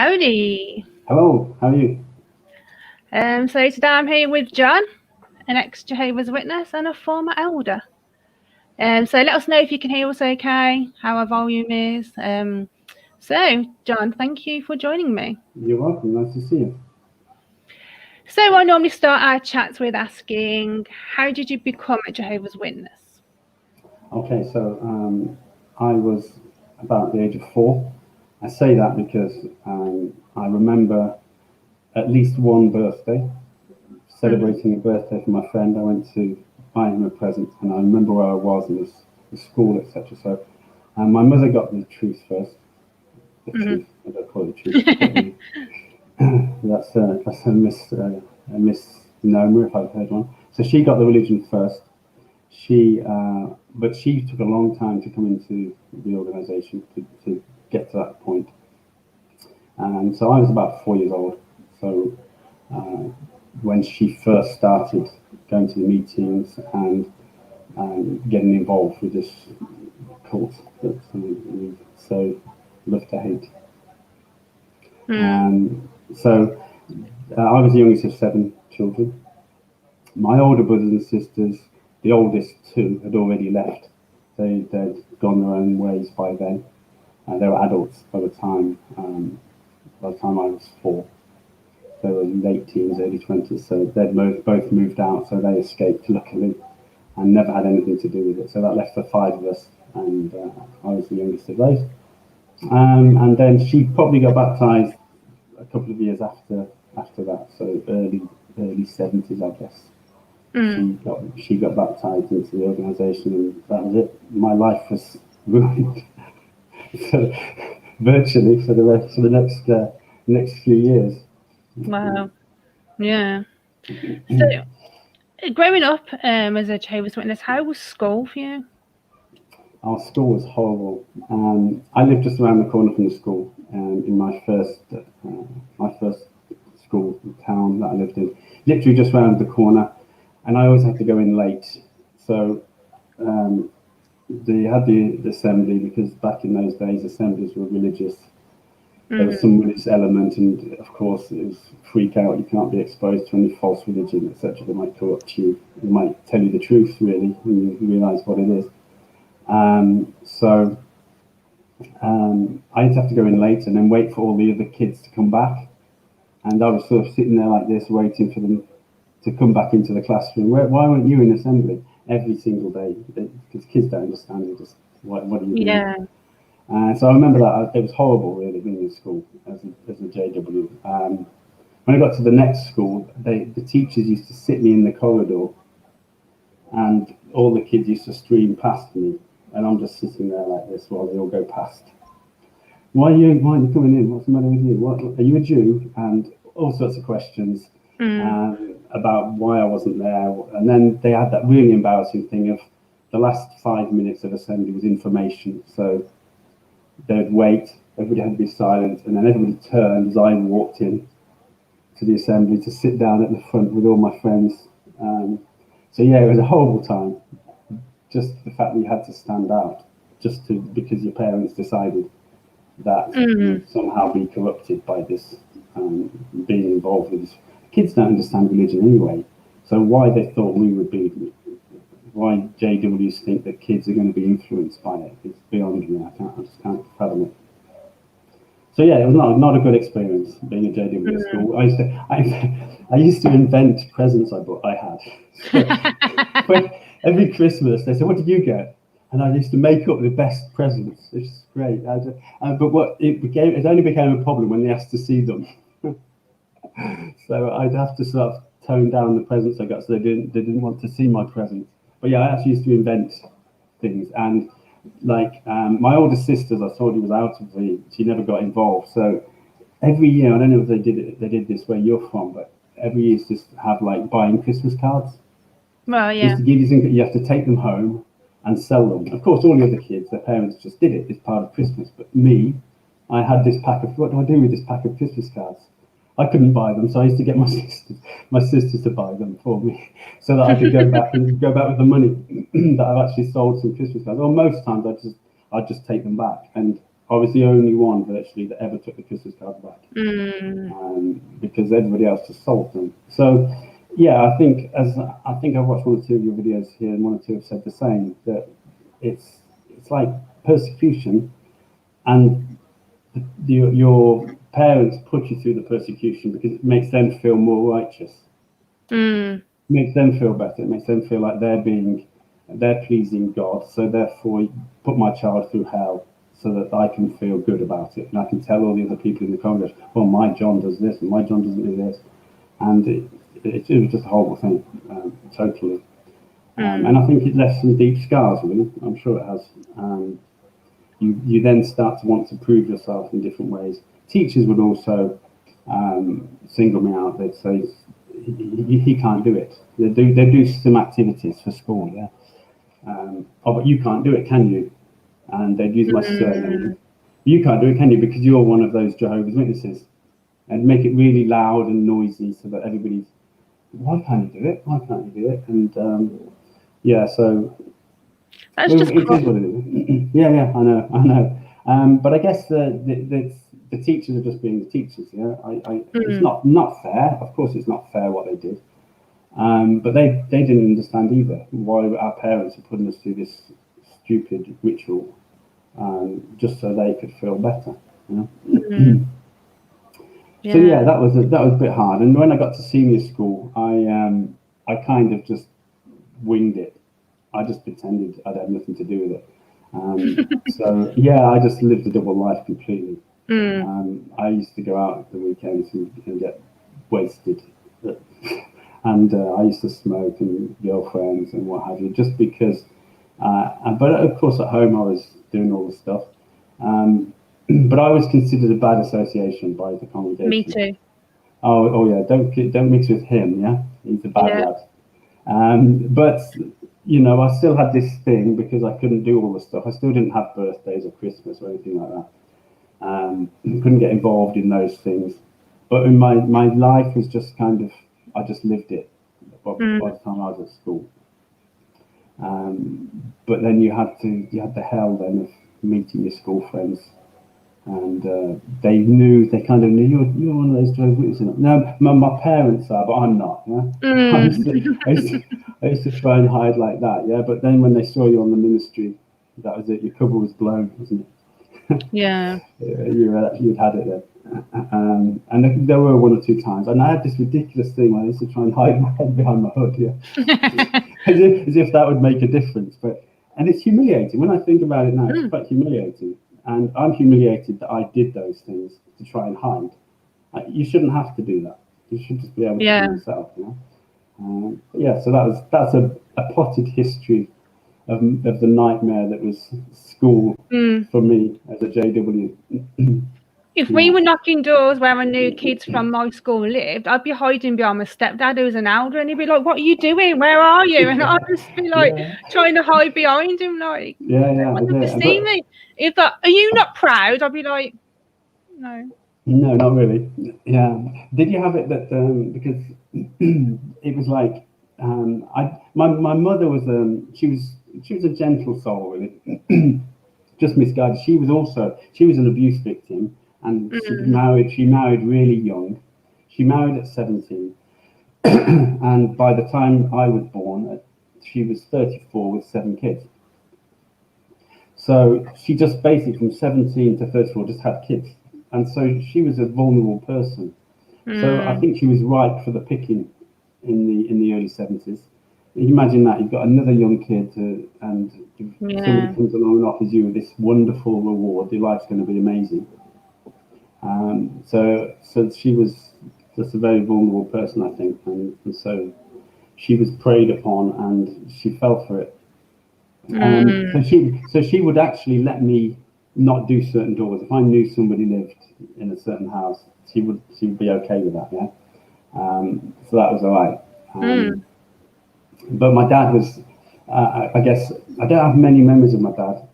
Howdy. Hello, how are you? So today I'm here with John, an ex-Jehovah's Witness and a former elder. So let us know if you can hear us okay, how our volume is. So, John, thank you for joining me. You're welcome, nice to see you. So I normally start our chats with asking, how did you become a Jehovah's Witness? Okay, so I was about the age of 4. I say that because I remember at least one birthday, celebrating a birthday for my friend. I went to buy him a present, and I remember where I was in the school, etc. So my mother got the truth first. The truth, I don't call it the truth. That's a misnomer if I've heard one. So she got the religion first. But she took a long time to come into the organisation to get to that point. And so I was about 4 years old. So when she first started going to the meetings and getting involved with this cult that we so love to hate. So I was the youngest of 7 children. My older brothers and sisters, the oldest 2, had already left. They'd gone their own ways by then. They were adults by the time I was 4. They were late teens, early 20s, so they'd both moved out, so they escaped, luckily, and never had anything to do with it. So that left the 5 of us, and I was the youngest of those. And then she probably got baptised a couple of years after that, so early 70s, I guess. She got baptised into the organisation, and that was it. My life was ruined, virtually for the next few years. Wow. Yeah. So, growing up as a Jehovah's Witness, how was school for you? Our school was horrible. I lived just around the corner from the school, in my first school town that I lived in, literally just around the corner, and I always had to go in late. So they had the assembly, because back in those days assemblies were religious. There was some religious element, and of course it was freak out. You can't be exposed to any false religion, etc. That might corrupt you. It might tell you the truth, really, when you realise what it is. So I'd have to go in late and then wait for all the other kids to come back. And I was sort of sitting there like this, waiting for them to come back into the classroom. Why weren't you in assembly every single day? Because kids don't understand it. Just what are you doing? Yeah. So I remember that it was horrible, really, being in school as a JW. When I got to the next school, the teachers used to sit me in the corridor, and all the kids used to stream past me, and I'm just sitting there like this while they all go past. Why aren't you coming in? What's the matter with you? What, are you a Jew? And all sorts of questions about why I wasn't there. And then they had that really embarrassing thing of the last 5 minutes of assembly was information. So they'd wait, everybody had to be silent, and then everybody turned as I walked in to the assembly to sit down at the front with all my friends. So yeah, it was a horrible time. Just the fact that you had to stand out, because your parents decided that you'd somehow be corrupted by this, being involved with this. Kids don't understand religion anyway, so why they thought why JWs think that kids are going to be influenced by it is beyond me. I just can't fathom it. So yeah, it was not a good experience being a JW at school. I used to invent presents I had. So every Christmas they said, "What did you get?" And I used to make up the best presents. It's great. But it only became a problem when they asked to see them. So I'd have to sort of tone down the presents I got, so they didn't want to see my presents. But yeah, I actually used to invent things, and like my older sisters, I told you, was out of she never got involved. So every year, I don't know if they did this where you're from, but every year used to have like buying Christmas cards. Well, yeah. You have to take them home and sell them. Of course, all the other kids, their parents just did it. It's part of Christmas. But me, I had this pack of, what do I do with this pack of Christmas cards? I couldn't buy them, so I used to get my sisters to buy them for me, so that I could go back with the money that I've actually sold some Christmas cards. Well, most times I'd just take them back, and I was the only one virtually that ever took the Christmas cards back, because everybody else just sold them. So yeah, I think I've watched one or two of your videos here, and one or two have said the same, that it's like persecution, and your parents put you through the persecution because it makes them feel more righteous. It makes them feel better. It makes them feel like they're pleasing God. So therefore, put my child through hell so that I can feel good about it, and I can tell all the other people in the Congress, well, my John does this, and my John doesn't do this, and it was just a horrible thing, totally. And I think it left some deep scars, really. I'm sure it has. You then start to want to prove yourself in different ways. Teachers would also single me out. They'd say, he can't do it. They do some activities for school, yeah. Oh, but you can't do it, can you? And they'd use my surname. You can't do it, can you? Because you're one of those Jehovah's Witnesses. And make it really loud and noisy so that everybody's, why can't you do it? Why can't you do it? And yeah, so That's just it is what it is. Yeah, I know. But I guess the teachers are just being the teachers. Yeah, it's not fair. Of course, it's not fair what they did. But they didn't understand either why our parents are putting us through this stupid ritual, just so they could feel better. You know? So yeah, that was a bit hard. And when I got to senior school, I kind of just winged it. I just pretended I'd had nothing to do with it. So yeah, I just lived a double life completely. I used to go out at the weekends and get wasted, and I used to smoke and girlfriends and what have you, just because. But of course, at home I was doing all the stuff. But I was considered a bad association by the congregation. Me too. Oh yeah, don't mix with him. Yeah, he's a bad lad. But you know, I still had this thing because I couldn't do all the stuff. I still didn't have birthdays or Christmas or anything like that. Couldn't get involved in those things. But in my life was just kind of, I just lived it by the time I was at school. But then you had the hell then of meeting your school friends, and they kind of knew you're one of those Jehovah's Witnesses. No, my parents are, but I'm not. Yeah? I used to try and hide like that. Yeah, but then when they saw you on the ministry, that was it. Your cover was blown, wasn't it? Yeah. You'd had it then. And there were one or two times, and I had this ridiculous thing where I used to try and hide my head behind my hood, as if that would make a difference. And it's humiliating when I think about it now. It's quite humiliating, and I'm humiliated that I did those things to try and hide. You shouldn't have to do that. You should just be able to do yourself. So that's a potted history of the nightmare that was school for me as a JW. If we were knocking doors where I knew kids from my school lived, I'd be hiding behind my stepdad who was an elder, and he'd be like, "What are you doing? Where are you?" And I'd just be like trying to hide behind him, like, "I want them to see me." He's like, "Are you not proud?" I'd be like, "No." No, not really. Yeah. Did you have it that because it was like my mother was she was a gentle soul, really, just misguided. She was an abuse victim. And she married really young. She married at 17. And by the time I was born, she was 34 with 7 kids. So she just basically from 17 to 34 just had kids. And so she was a vulnerable person. So I think she was ripe for the picking in the early 70s. You imagine that you've got another young kid and somebody comes along and offers you this wonderful reward, your life's going to be amazing. So she was just a very vulnerable person, I think, and so she was preyed upon, and she fell for it. So she would actually let me not do certain doors. If I knew somebody lived in a certain house, she would be okay with that. Yeah. So that was all right. But my dad was, I guess, I don't have many memories of my dad.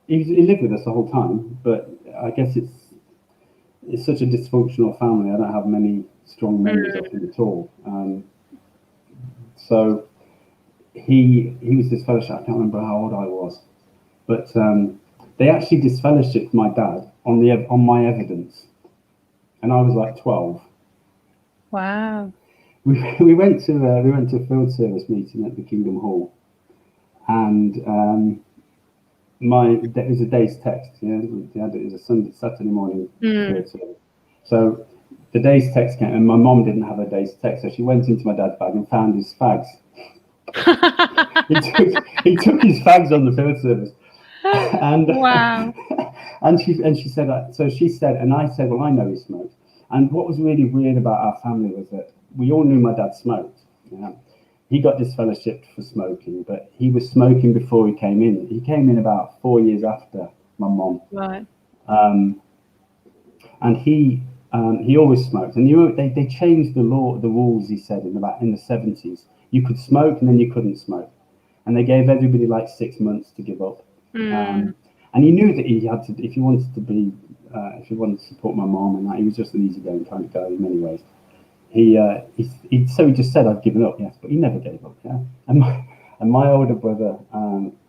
He lived with us the whole time, but I guess it's such a dysfunctional family. I don't have many strong memories of him at all. So he was this fellowship. I can't remember how old I was, but they actually disfellowshipped my dad on my evidence, and I was like 12. Wow. We went to a field service meeting at the Kingdom Hall, and it was a day's text. It was a Saturday morning field service. So the day's text came, and my mom didn't have a day's text, so she went into my dad's bag and found his fags. he took his fags on the field service, and wow. and she said, and I said, well, I know he smoked. And what was really weird about our family was that we all knew my dad smoked. He got disfellowshipped for smoking, but he was smoking before he came in. He came in about 4 years after my mom. Right. And he always smoked. And they changed the rules, he said, in the 70s. You could smoke and then you couldn't smoke. And they gave everybody like 6 months to give up. And he knew that he had to, if he wanted to support my mom and that, he was just an easygoing kind of guy in many ways. He just said, I've given up, yes, but he never gave up, yeah. And my older brother,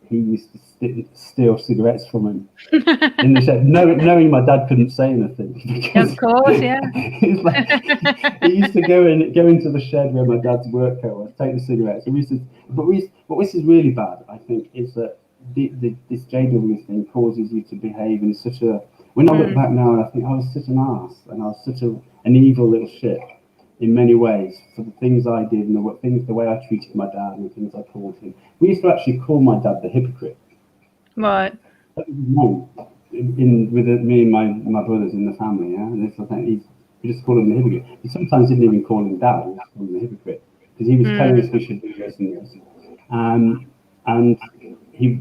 he used to steal cigarettes from him in the shed, knowing my dad couldn't say anything. Of course, yeah. He used to go into the shed where my dad's work was, take the cigarettes. But this is really bad, I think, is that this JW thing causes you to behave in such a. When I look back now, I think I was such an arse and I was such an evil little shit in many ways for the things I did and the way I treated my dad and the things I called him. We used to actually call my dad the hypocrite. Right. That was his name with me and my brothers in the family. Yeah, and we just called him the hypocrite. We sometimes didn't even call him dad. We just called him the hypocrite because he was telling us we should do this and this, and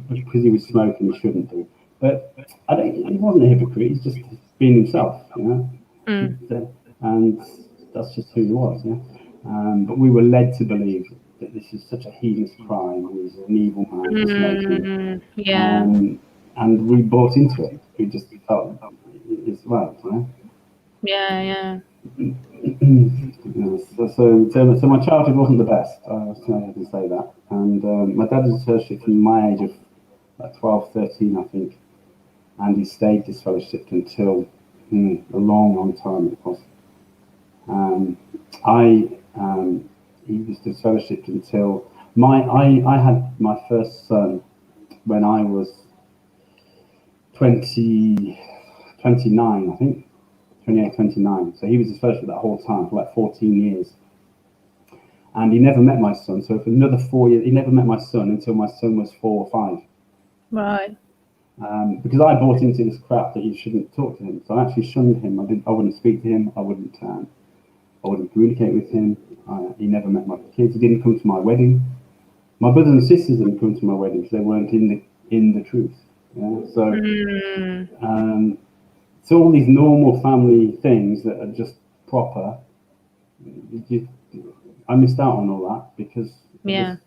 because he was smoking, he shouldn't do. But he wasn't a hypocrite. He's just being himself, and that's just who he was. Yeah. But we were led to believe that this is such a heinous crime. He was an evil man smoking. Yeah. And we bought into it. We just felt it's right. Yeah. So my childhood wasn't the best. I can say that. And my dad was disfellowshipped from my age of like 12, 13, I think. And he stayed disfellowshipped until a long time it was. He was disfellowshipped until I had my first son when I was 29, I think, 28, 29. So he was disfellowshipped that whole time for like 14 years. And he never met my son. So for another 4 years, he never met my son until my son was 4 or 5. Right. Because I bought into this crap that you shouldn't talk to him. So I actually shunned him. I wouldn't speak to him. I wouldn't communicate with him. He never met my kids. He didn't come to my wedding. My brothers and sisters didn't come to my wedding because they weren't in the truth. Yeah? So all these normal family things that are just proper, I missed out on all that because of this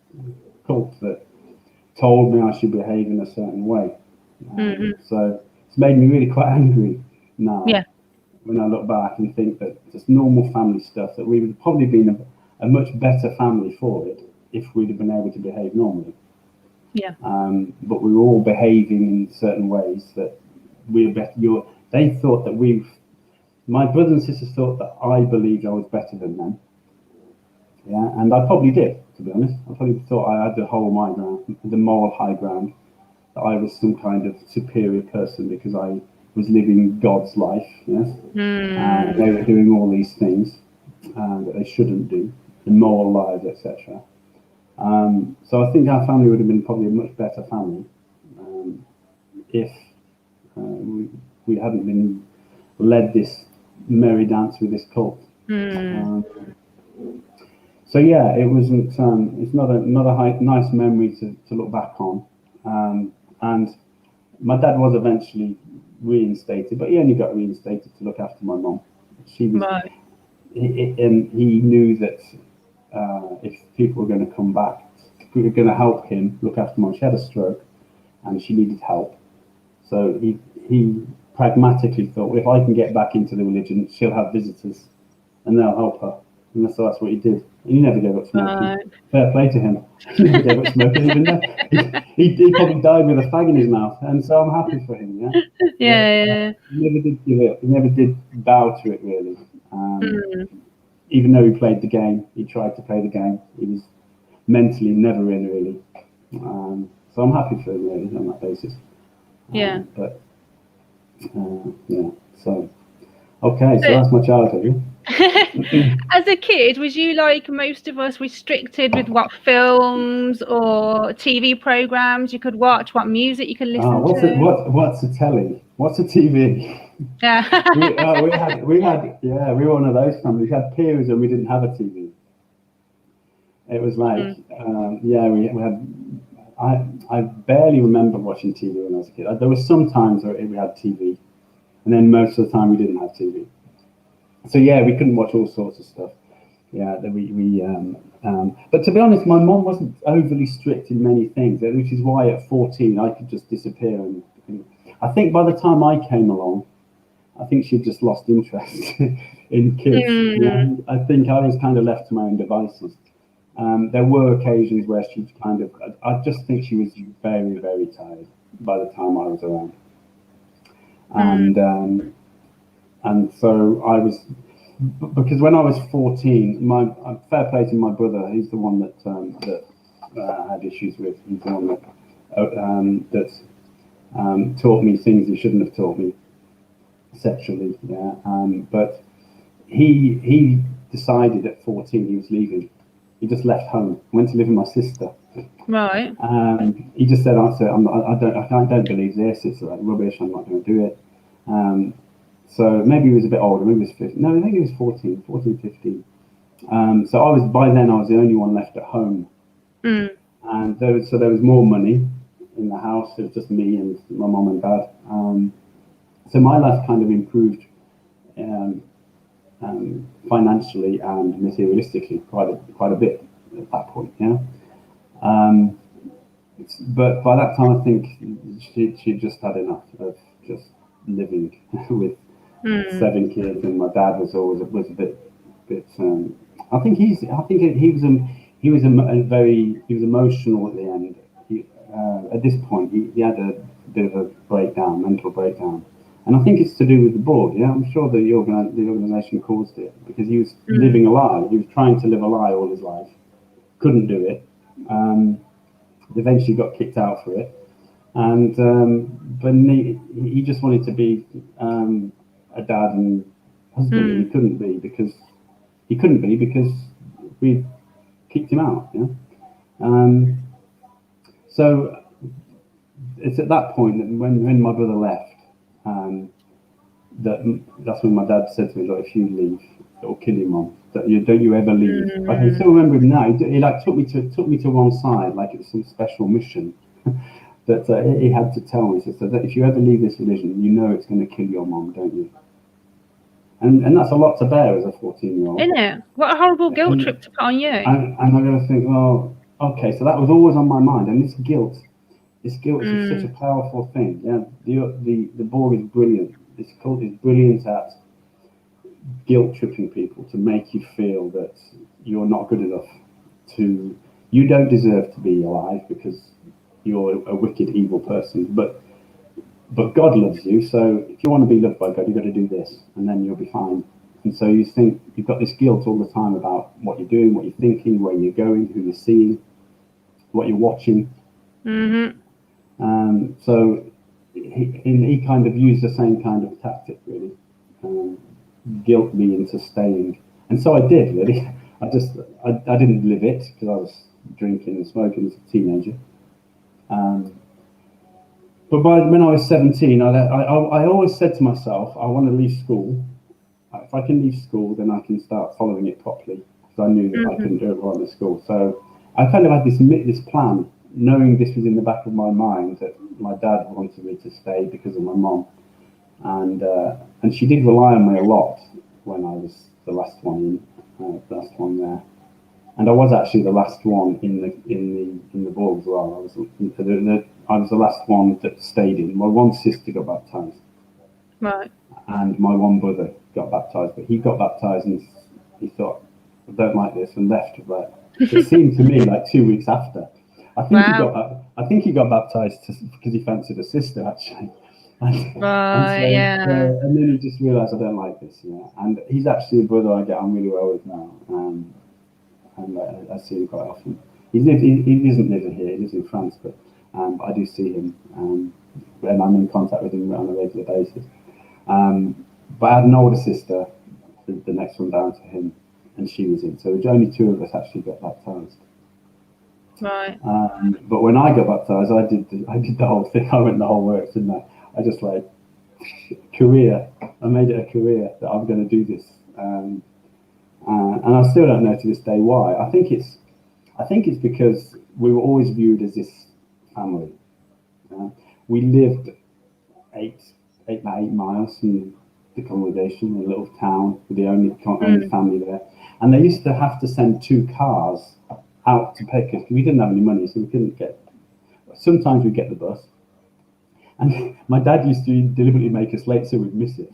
cult that told me I should behave in a certain way. So it's made me really quite angry now. Yeah. When I look back and think that just normal family stuff, that we would have probably been a much better family for it if we'd have been able to behave normally. Yeah. But we were all behaving in certain ways that we were better. They thought that my brothers and sisters thought that I believed I was better than them. Yeah, and I probably did, to be honest. I probably thought I had the moral high ground, that I was some kind of superior person because I was living God's life, yes. They were doing all these things that they shouldn't do, immoral lives, etc. So I think our family would have been probably a much better family if we hadn't been led this merry dance with this cult. So yeah, it wasn't. It's not a nice memory to look back on. And my dad was eventually reinstated, but he only got reinstated to look after my mom. She was, and he knew that if people were going to come back, we were going to help him look after mom. She had a stroke, and she needed help. So he pragmatically thought, well, if I can get back into the religion, she'll have visitors, and they'll help her. And so that's what he did. And he never gave up smoking. Right. Fair play to him. He never gave up smoking, even though he probably died with a fag in his mouth. And so I'm happy for him, yeah? Yeah. He never did give it. He never did bow to it, really. Mm. Even though he played the game, he tried to play the game. He was mentally never in, really. So I'm happy for him, really, on that basis. Yeah. Yeah. So, okay, so that's my childhood. As a kid, was you like most of us restricted with what films or TV programs you could watch, what music you could listen to? What's a telly? What's a TV? Yeah. we were one of those families. We had periods when we didn't have a TV. It was like, we had. I barely remember watching TV when I was a kid. There were some times where we had TV, and then most of the time we didn't have TV. So yeah, we couldn't watch all sorts of stuff. Yeah, but to be honest, my mom wasn't overly strict in many things, which is why at 14 I could just disappear. And I think by the time I came along, I think she'd just lost interest in kids. I think I was kind of left to my own devices. There were occasions where she'd I just think she was very, very tired by the time I was around. And so I was, because when I was 14, fair play to my brother. He's the one that had issues with. He's the one that taught me things he shouldn't have taught me sexually. Yeah, but he decided at 14 he was leaving. He just left home, went to live with my sister. Right. He just said, I don't believe this. It's like rubbish. I'm not going to do it. So maybe he was a bit older, maybe he was 15. No, I think he was 14, 15. So by then I was the only one left at home. And there was more money in the house. It was just me and my mom and dad. So my life kind of improved financially and materialistically quite a bit at that point, yeah. But by that time I think she just had enough of just living with 7 kids, and my dad was a bit. I think he was emotional at the end. At this point, he had a bit of a mental breakdown, and I think it's to do with the board. Yeah, I'm sure the organisation caused it, because he was living a lie. He was trying to live a lie all his life, couldn't do it. Eventually got kicked out for it. And but he just wanted to be a dad and husband, and he couldn't be because we kicked him out. Yeah. So it's at that point that when my brother left, that's when my dad said to me, "Look, if you leave, it'll kill you, Mom. Don't you ever leave." I can still remember him now. He like took me to one side like it was some special mission. That he had to tell me, so that if you ever leave this religion, you know it's going to kill your mom, don't you? And that's a lot to bear as a 14-year-old. Isn't it? What a horrible guilt trip to put on you. And I got to think, well, okay, so that was always on my mind, and this guilt is such a powerful thing. Yeah, the Borg is brilliant. This cult is brilliant at guilt tripping people to make you feel that you're not good enough, you don't deserve to be alive because you're a wicked, evil person, but God loves you, so if you want to be loved by God, you've got to do this, and then you'll be fine. And so you think you've got this guilt all the time about what you're doing, what you're thinking, where you're going, who you're seeing, what you're watching. So he kind of used the same kind of tactic, really, guilt me into staying. And so I did, really. I didn't live it because I was drinking and smoking as a teenager. But when I was 17, I always said to myself, I want to leave school. If I can leave school, then I can start following it properly, because I knew that I couldn't do it while I'm at school. So I kind of had this plan, knowing this was in the back of my mind, that my dad wanted me to stay because of my mom, and she did rely on me a lot when I was the last one there. And I was actually the last one in the Borg as well. I was the last one that stayed in. My one sister got baptized, right, and my one brother got baptized. But he got baptized, and he thought, I don't like this, and left. But it seemed to me like 2 weeks after. I think he got baptized because he fancied a sister, actually. And then he just realised, I don't like this, And he's actually a brother I get on really well with now, and I see him quite often. He doesn't live here; he lives in France, but I do see him, and I'm in contact with him on a regular basis. But I had an older sister, the next one down to him, and she was in. So only 2 of us actually got baptized. Right. But when I got baptized, I did the whole thing. I went the whole works, didn't I? I just career. I made it a career that I'm going to do this, and I still don't know to this day why. I think it's because we were always viewed as this family. We lived 8 miles from the congregation, in a little town, with the only family there, and they used to have to send 2 cars out to pick us. We didn't have any money, so we couldn't get. Sometimes we'd get the bus. And my dad used to deliberately make us late so we'd miss it.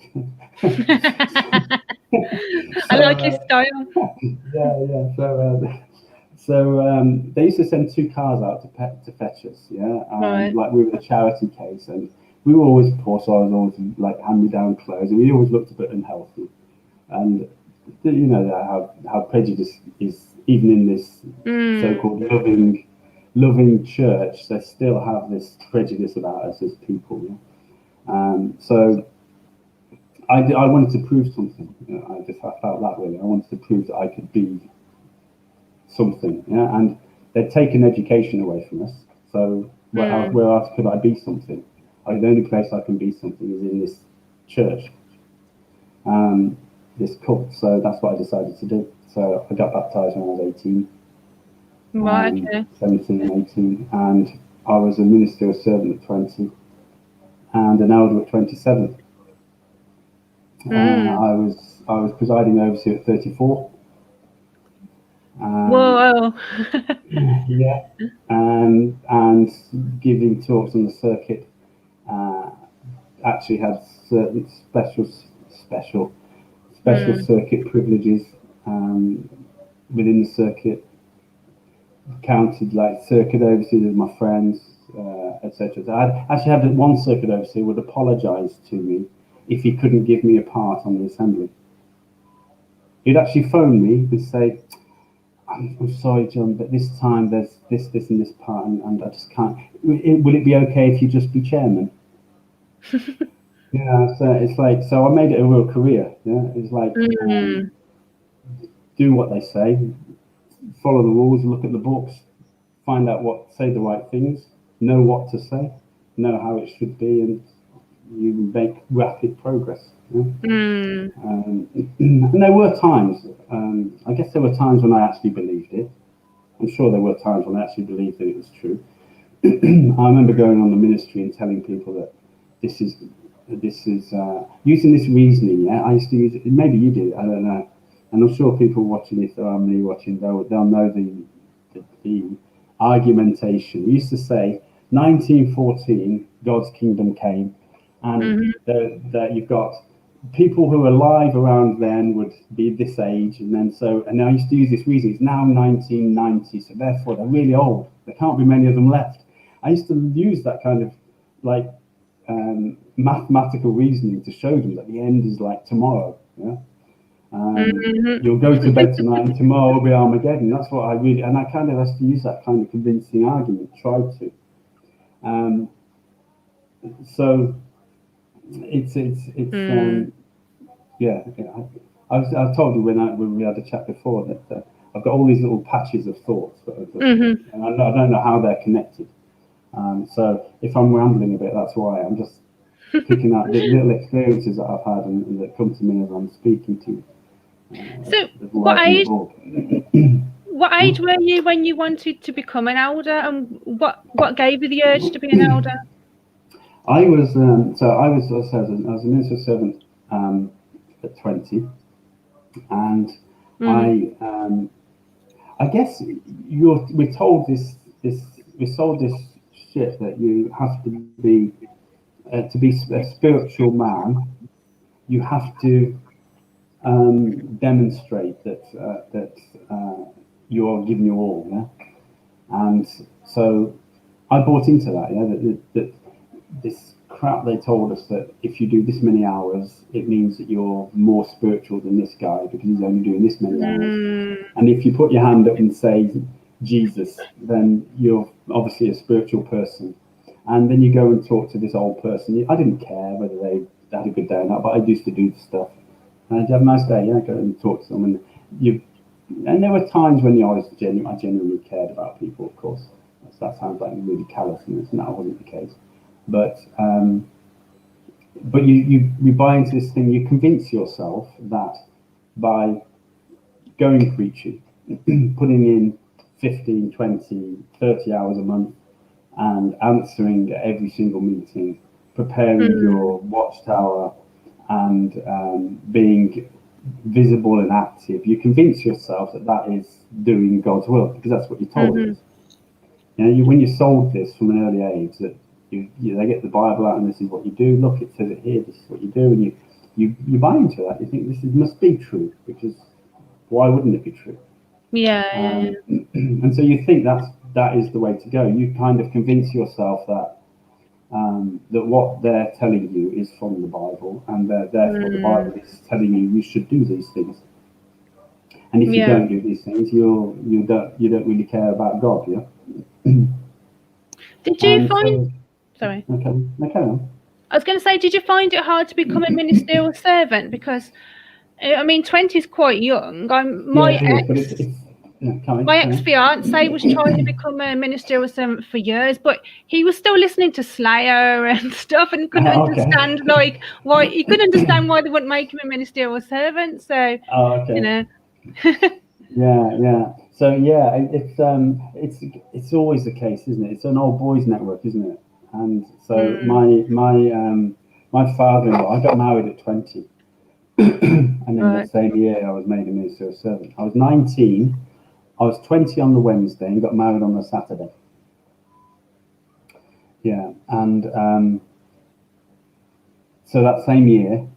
I like his style. Yeah. So they used to send 2 cars out to fetch us. Right. Like we were a charity case, and we were always poor, so I was always like hand-me-down clothes, and we always looked a bit unhealthy. And you know how prejudice is, even in this so-called loving church, they still have this prejudice about us as people. So I wanted to prove something. I felt that really. I wanted to prove that I could be something. And they'd taken education away from us. So where else could I be something? The only place I can be something is in this church, this cult. So that's what I decided to do. So I got baptized when I was 18. Right, okay. 17, 18, and I was a minister of servant at 20, and an elder at 27. I was presiding overseer at 34. Whoa! Yeah, and giving talks on the circuit. Actually had certain special circuit privileges within the circuit. Counted like circuit overseers as my friends, etc. So I actually had one circuit overseer would apologise to me if he couldn't give me a part on the assembly. He'd actually phone me and say, I'm sorry, John, but this time there's this, and this part, and I just can't. Will it be okay if you just be chairman? So it's like, so I made it a real career. It's like do what they say, follow the rules, look at the books, find out say the right things, know what to say, know how it should be, and you make rapid progress. And there were times, I guess there were times when I actually believed it. I'm sure there were times when I actually believed that it was true. I remember going on the ministry and telling people that this is using this reasoning. I used to use it. Maybe you did. I don't know. And I'm sure people watching, if there are many watching, they'll know the argumentation. We used to say 1914, God's kingdom came, and that you've got people who are alive around then would be this age, and I used to use this reason. It's now 1990, so therefore they're really old. There can't be many of them left. I used to use that kind of like mathematical reasoning to show them that the end is like tomorrow. You'll go to bed tonight and tomorrow will be Armageddon. That's what and I kind of have to use that kind of convincing argument, tried to. So it's I've told you when we had a chat before that I've got all these little patches of thoughts, and I don't know how they're connected. So if I'm rambling a bit, that's why. I'm just picking out the little experiences that I've had and that come to me as I'm speaking to you. So what age were you when you wanted to become an elder, and what gave you the urge to be an elder? I was I was a minister servant at 20, and I guess we're told we're sold this shit that you have to be a spiritual man. You have to demonstrate that you are giving your all, yeah. And so I bought into that, yeah. That this crap they told us that if you do this many hours, it means that you're more spiritual than this guy because he's only doing this many hours. And if you put your hand up and say Jesus, then you're obviously a spiritual person. And then you go and talk to this old person. I didn't care whether they had a good day or not, but I used to do the stuff. And I'd have a nice day, yeah, go and talk to them. And there were times when I genuinely cared about people, of course. That sounds like really callous, and that wasn't the case. But you buy into this thing, you convince yourself that by going preaching, putting in 15, 20, 30 hours a month and answering at every single meeting, preparing your watchtower and being visible and active, you convince yourself that that is doing God's will because that's what you're told it is. You know, when you're sold this from an early age that they get the Bible out and this is what you do. Look, it says it here. This is what you do, and you buy into that. You think must be true because why wouldn't it be true? Yeah. And so you think that is the way to go. You kind of convince yourself that that what they're telling you is from the Bible, and therefore the Bible is telling you should do these things. And if you don't do these things, you don't really care about God. Yeah. Did you find? Sorry. Okay. On. I was going to say, did you find it hard to become a ministerial servant? Because, I mean, 20 is quite young. My ex-fiance was trying to become a ministerial servant for years, but he was still listening to Slayer and stuff and couldn't understand why he couldn't understand why they wouldn't make him a ministerial servant. So, you know. Yeah. So it's always the case, isn't it? It's an old boys network, isn't it? And so my father-in-law, I got married at 20, and then the same year I was made a ministerial servant. I was 19, I was 20 on the Wednesday and got married on the Saturday. Yeah, and so that same year, I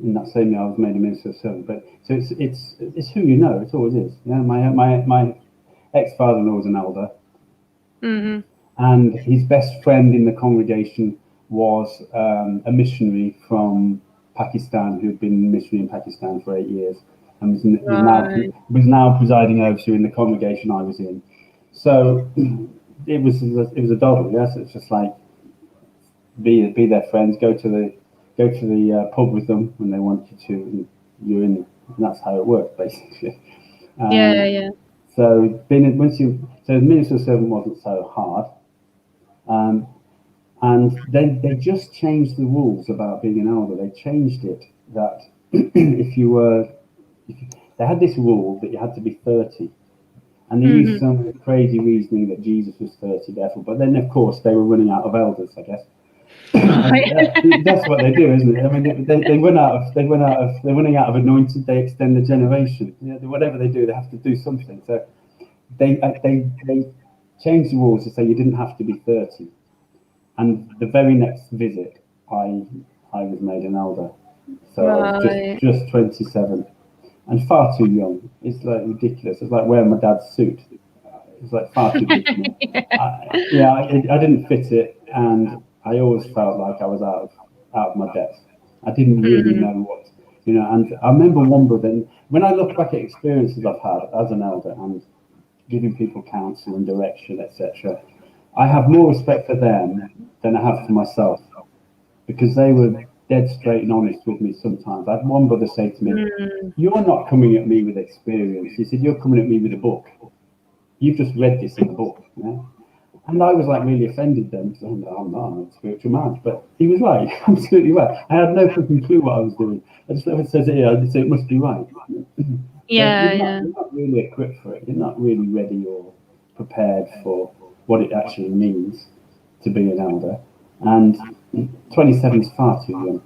was made a ministerial servant. But so it's who you know. It always is. Yeah, my ex-father-in-law was an elder. Mm-hmm. And his best friend in the congregation was a missionary from Pakistan who had been a missionary in Pakistan for 8 years and was now presiding overseer in the congregation I was in. So it was a doddle, yes. It's just like be their friends, go to the pub with them when they want you to, and you're in. And that's how it worked, basically. So the ministerial servant wasn't so hard. And then they just changed the rules about being an elder. They changed it that they had this rule that you had to be 30. And they used some crazy reasoning that Jesus was 30, therefore. But then, of course, they were running out of elders, I guess. That's what they do, isn't it? I mean, they're running out of anointed. They extend the generation. You know, whatever they do, they have to do something. So they changed the rules to say you didn't have to be 30. And the very next visit, I was made an elder. So I was just 27 and far too young. It's like ridiculous. It's like wearing my dad's suit. It's like far too big. I didn't fit it, and I always felt like I was out of my depth. I didn't really know what, and I remember one brother, when I look back at experiences I've had as an elder and giving people counsel and direction, etc., I have more respect for them than I have for myself, because they were dead straight and honest with me sometimes. I had one brother say to me, "You're not coming at me with experience." He said, "You're coming at me with a book. You've just read this in a book." Yeah? And I was like really offended then, because I'm not a spiritual man. But he was right, absolutely right. I had no fucking clue what I was doing. I just it says it here, I just say it must be right. You're not really equipped for it. You're not really ready or prepared for what it actually means to be an elder. And 27 is far too young.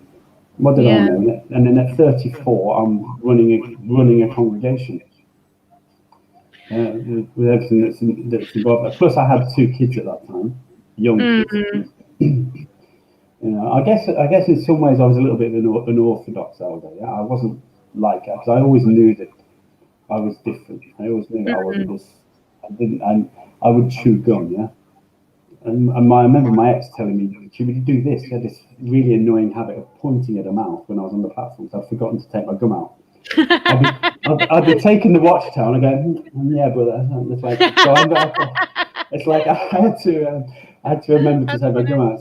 What did I know? And then at 34, I'm running a congregation. With everything that's involved. Plus, I had 2 kids at that time, young kids. I guess in some ways I was a little bit of an orthodox elder. Yeah? I wasn't like it, because I always knew that I was different. I always knew that I wasn't this. I would chew gum, yeah. And I remember my ex telling me, "Should we do this?" She had this really annoying habit of pointing at her mouth when I was on the platform. So I'd forgotten to take my gum out. I'd be taking the watchtower and I go, "Yeah, brother." It's like, it's like I had to remember to take my gum out.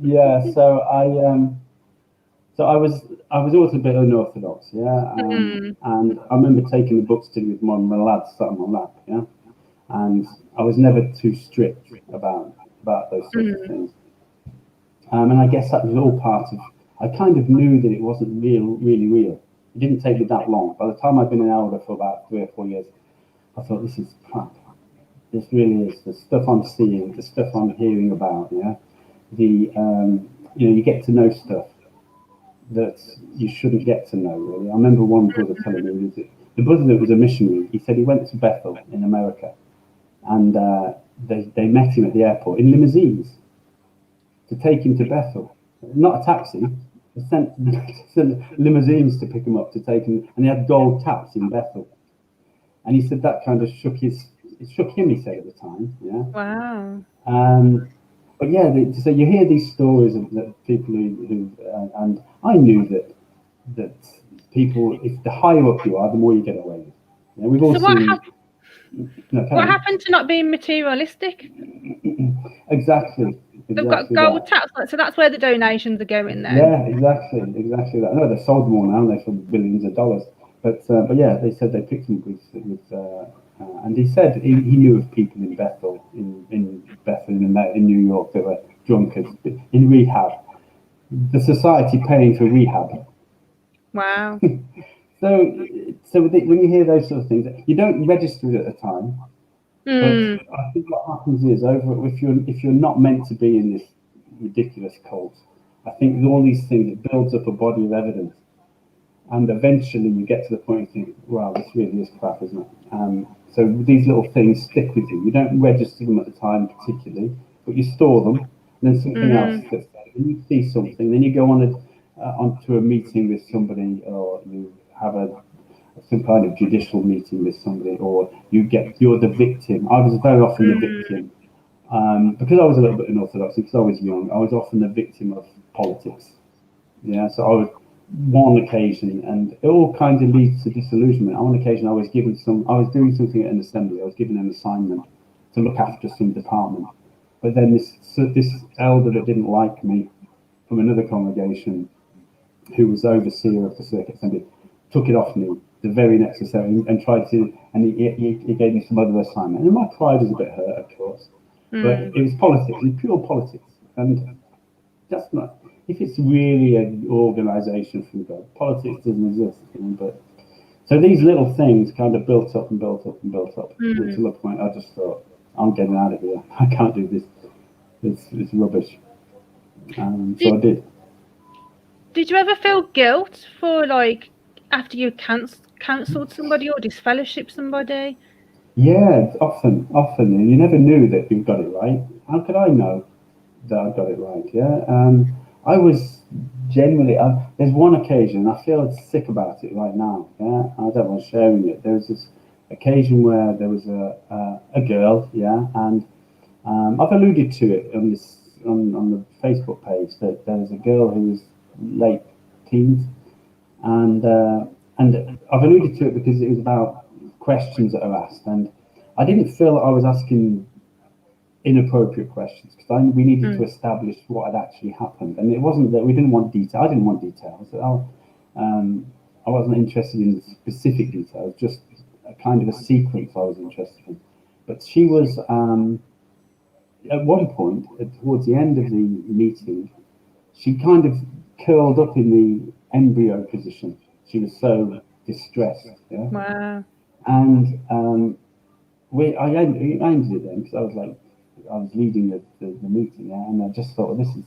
Yeah, so I was always a bit unorthodox, yeah. And I remember taking the books to with my lads sat on my lap, yeah. And I was never too strict about those sorts of things. And I guess that was all part of. I kind of knew that it wasn't really real. It didn't take me that long. By the time I'd been an elder for about 3 or 4 years, I thought, this is crap. This really is the stuff I'm seeing, the stuff I'm hearing about. Yeah, you get to know stuff that you shouldn't get to know. Really, I remember one brother telling me the brother that was a missionary. He said he went to Bethel in America, and they met him at the airport in limousines to take him to Bethel. Not a taxi. They sent limousines to pick him up to take him, and they had gold taps in Bethel. And he said that kind of shook him. He said at the time, yeah. Wow. But yeah, so you hear these stories of that people who and I knew that people, if the higher up you are, the more you get away with. Yeah, we've all So seen. what happened to not being materialistic? Exactly. They've got gold taps, so that's where the donations are going then. Yeah, exactly that. No, they've sold more now, they for billions of dollars. But yeah, they said they picked him with and he said he knew of people in Bethel, in Bethel in New York that were drunkards in rehab. The society paying for rehab. Wow. So when you hear those sort of things, you don't register it at the time. But I think what happens is if you're not meant to be in this ridiculous cult, I think all these things, it builds up a body of evidence, and eventually you get to the point of thinking, wow, this really is crap, isn't it? So these little things stick with you. You don't register them at the time particularly, but you store them, and then something else gets there, and you see something, then you go onto a meeting with somebody, or you have some kind of judicial meeting with somebody, or you're the victim. I was very often the victim, because I was a little bit unorthodox, because I was young. I was often the victim of politics. Yeah, so I was one occasion, and it all kind of leads to disillusionment. On one occasion, I was doing something at an assembly. I was given an assignment to look after some department, but then this elder that didn't like me from another congregation, who was overseer of the circuit assembly, took it off me the very next assembly and tried to, and he gave me some other assignment. And my pride was a bit hurt, of course, but it was politics, it was pure politics, and that's not. If it's really an organisation from God, politics doesn't exist. But so these little things kind of built up until the point I just thought, I'm getting out of here. I can't do this. It's rubbish. So I did. Did you ever feel guilt for after you cancelled somebody or disfellowshipped somebody? Yeah, often, and you never knew that you got it right. How could I know that I got it right? Yeah, I was generally. There's one occasion I feel sick about it right now. Yeah, I don't want sharing it. There was this occasion where there was a girl. Yeah, and I've alluded to it on the Facebook page that there was a girl who was late teens, and I've alluded to it because it was about questions that are asked, and I didn't feel that I was asking inappropriate questions because we needed to establish what had actually happened, and it wasn't that we didn't want detail. I didn't want details. I wasn't interested in specific details, just a kind of a sequence I was interested in. But she was at one point towards the end of the meeting, she kind of curled up in the embryo position. She was so distressed. Yeah. Wow. And I ended it then because I was leading the meeting, yeah, and I just thought this is,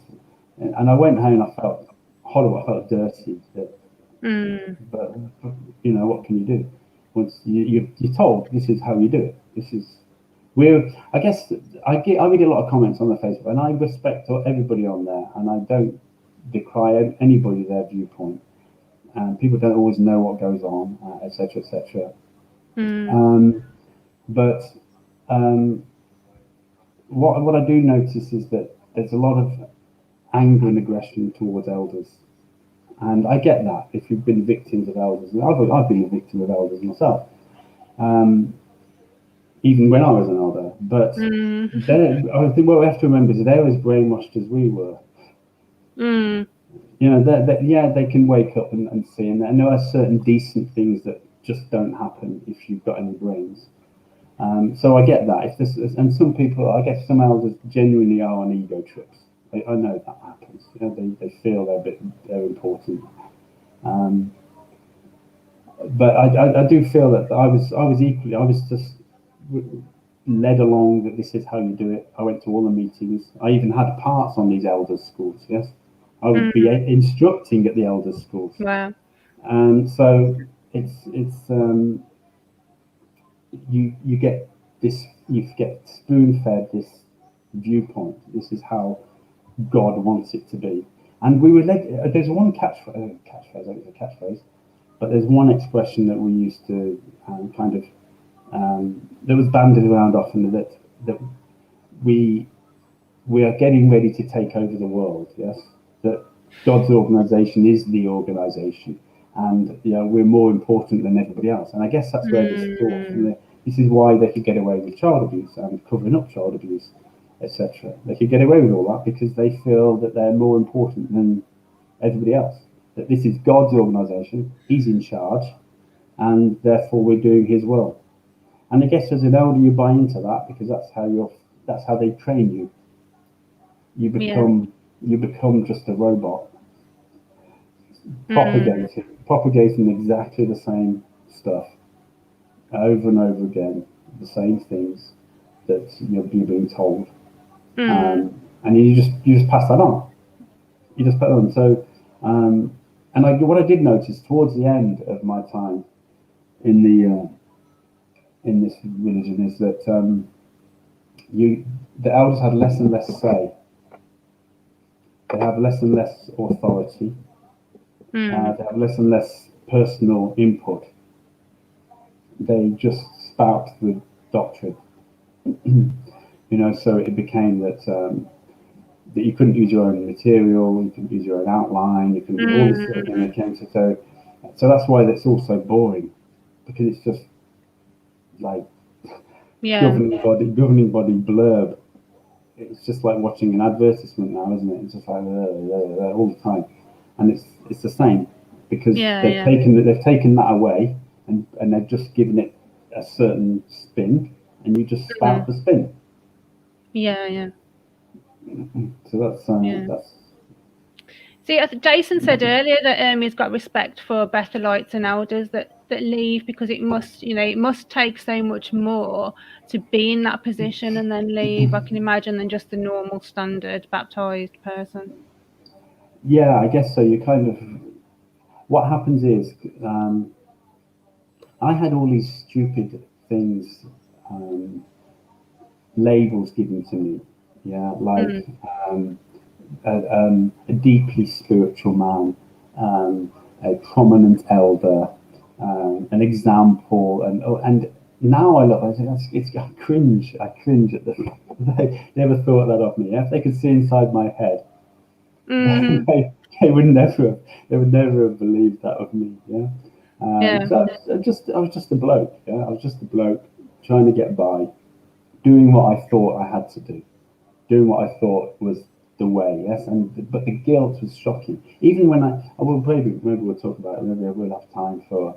and I went home and I felt horrible, I felt dirty. But what can you do? Once you're told this is how you do it. This is I guess I read a lot of comments on the Facebook, and I respect everybody on there, and I don't decry anybody their viewpoint. and people don't always know what goes on, etc., etc. But what I do notice is that there's a lot of anger and aggression towards elders, and I get that if you've been victims of elders. I've been a victim of elders myself, even when I was an elder. But I think what we have to remember is they're as brainwashed as we were. You know, they can wake up and see, and there are certain decent things that just don't happen if you've got any brains. So I get that. If this is, and some people, I guess some elders genuinely are on ego trips. I know that happens. You know, they feel they're important. But I do feel that I was just led along that this is how you do it. I went to all the meetings. I even had parts on these elders' schools. Yes, I would be instructing at the elders' schools. Wow. So it's you get spoon fed this viewpoint. This is how God wants it to be. And we were led. There's one catchphrase. I think it's a catchphrase, but there's one expression that we used to that was bandied around often, that we are getting ready to take over the world. Yes, that God's organisation is the organisation, and we're more important than everybody else. And I guess that's where this thought from this is why they could get away with child abuse and covering up child abuse, etc. They could get away with all that because they feel that they're more important than everybody else. That this is God's organisation, He's in charge, and therefore we're doing His will. And I guess as an elder, you buy into that because that's how they train you. You become just a robot, propagating exactly the same stuff over and over again, the same things that you're being told, and you just pass that on. You just put it on. So, what I did notice towards the end of my time in this religion is that the elders had less and less say. They have less and less authority. They have less and less personal input. They just spout the doctrine. So it became that you couldn't use your own material, you couldn't use your own outline, you couldn't do all this sort of thing that came to. So that's why it's all so boring, because it's just like governing body blurb. It's just like watching an advertisement now, isn't it? It's just like all the time, and it's the same because they've taken that away and they've just given it a certain spin, and you just spout the spin. So that's. See, Jason said earlier that he's got respect for Bethelites and elders that leave because it must take so much more to be in that position and then leave. I can imagine than just the normal standard baptized person. Yeah, I guess so. You kind of, what happens is, I had all these stupid things, labels given to me. Yeah, like a deeply spiritual man, a prominent elder, an example, and now I look, I cringe at the. They never thought that of me. If they could see inside my head, they would never have believed that of me. So I was just a bloke. Yeah, I was just a bloke trying to get by, doing what I thought I had to do, doing what I thought was the way. Yes, but the guilt was shocking. Even when I will maybe we'll talk about it. Maybe I will have time for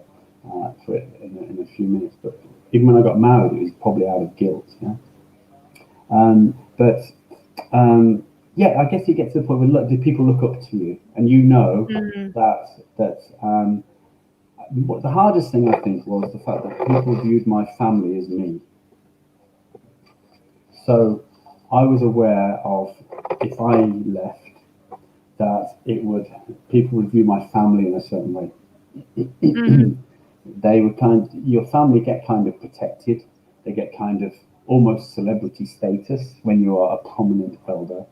it in a few minutes. But even when I got married, it was probably out of guilt. Yeah. Yeah, I guess you get to the point where people look up to you, and that what the hardest thing I think was the fact that people viewed my family as me. So I was aware of, if I left, that people would view my family in a certain way. They would your family get kind of protected. They get kind of almost celebrity status when you are a prominent elder.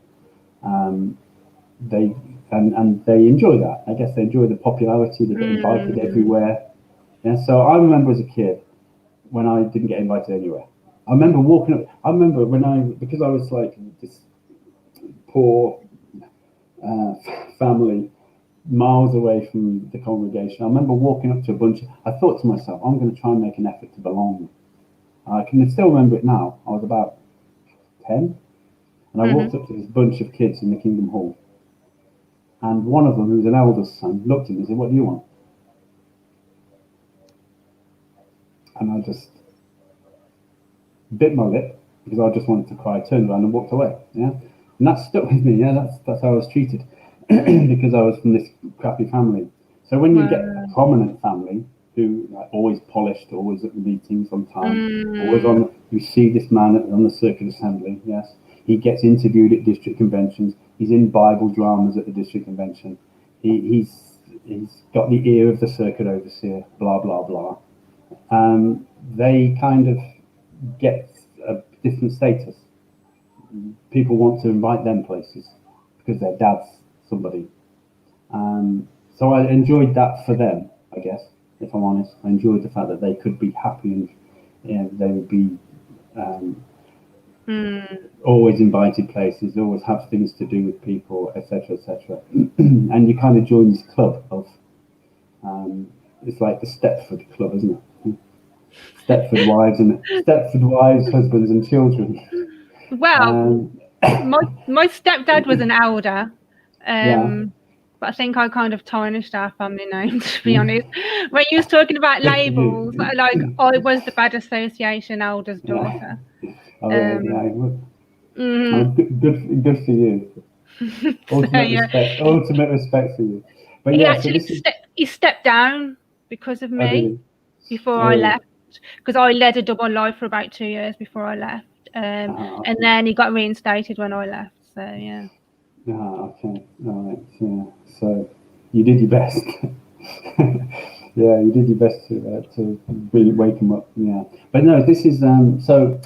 and they enjoy that. I guess they enjoy the popularity. They get invited everywhere. Yeah. So I remember as a kid when I didn't get invited anywhere. I remember walking up. I remember because I was like this poor family, miles away from the congregation. I remember walking up to a bunch. I thought to myself, I'm going to try and make an effort to belong. I can still remember it now. I was about 10, and I walked up to this bunch of kids in the Kingdom Hall. And one of them, who was an eldest son, looked at me and said, "What do you want?" And I just bit my lip because I just wanted to cry, turned around and walked away. Yeah, and that stuck with me. Yeah, that's how I was treated because I was from this crappy family. So when you get a prominent family who always polished, always at the meetings on time, always on, you see this man on the circuit assembly. Yes, he gets interviewed at district conventions. He's in Bible dramas at the district convention. He's got the ear of the circuit overseer. Blah blah blah. They kind of get a different status. People want to invite them places because their dad's somebody. So I enjoyed that for them, I guess, if I'm honest. I enjoyed the fact that they could be happy and they would be always invited places, always have things to do with people, etc., etc. And you kind of join this club of, it's like the Stepford Club, isn't it? Stepford wives, husbands, and children. Well, my stepdad was an elder, Yeah. but I think I kind of tarnished our family name, to be honest. When you was talking about labels, like I was the bad association elder's daughter. Oh yeah, Oh, good for you. Ultimate respect for you. But He yeah, actually he stepped down because of me before I left, because I led a double life for about 2 years before I left, and then he got reinstated when I left. So yeah. Okay. All right. Yeah. So you did your best. Yeah, you did your best to really wake them up. Yeah. But no, this is so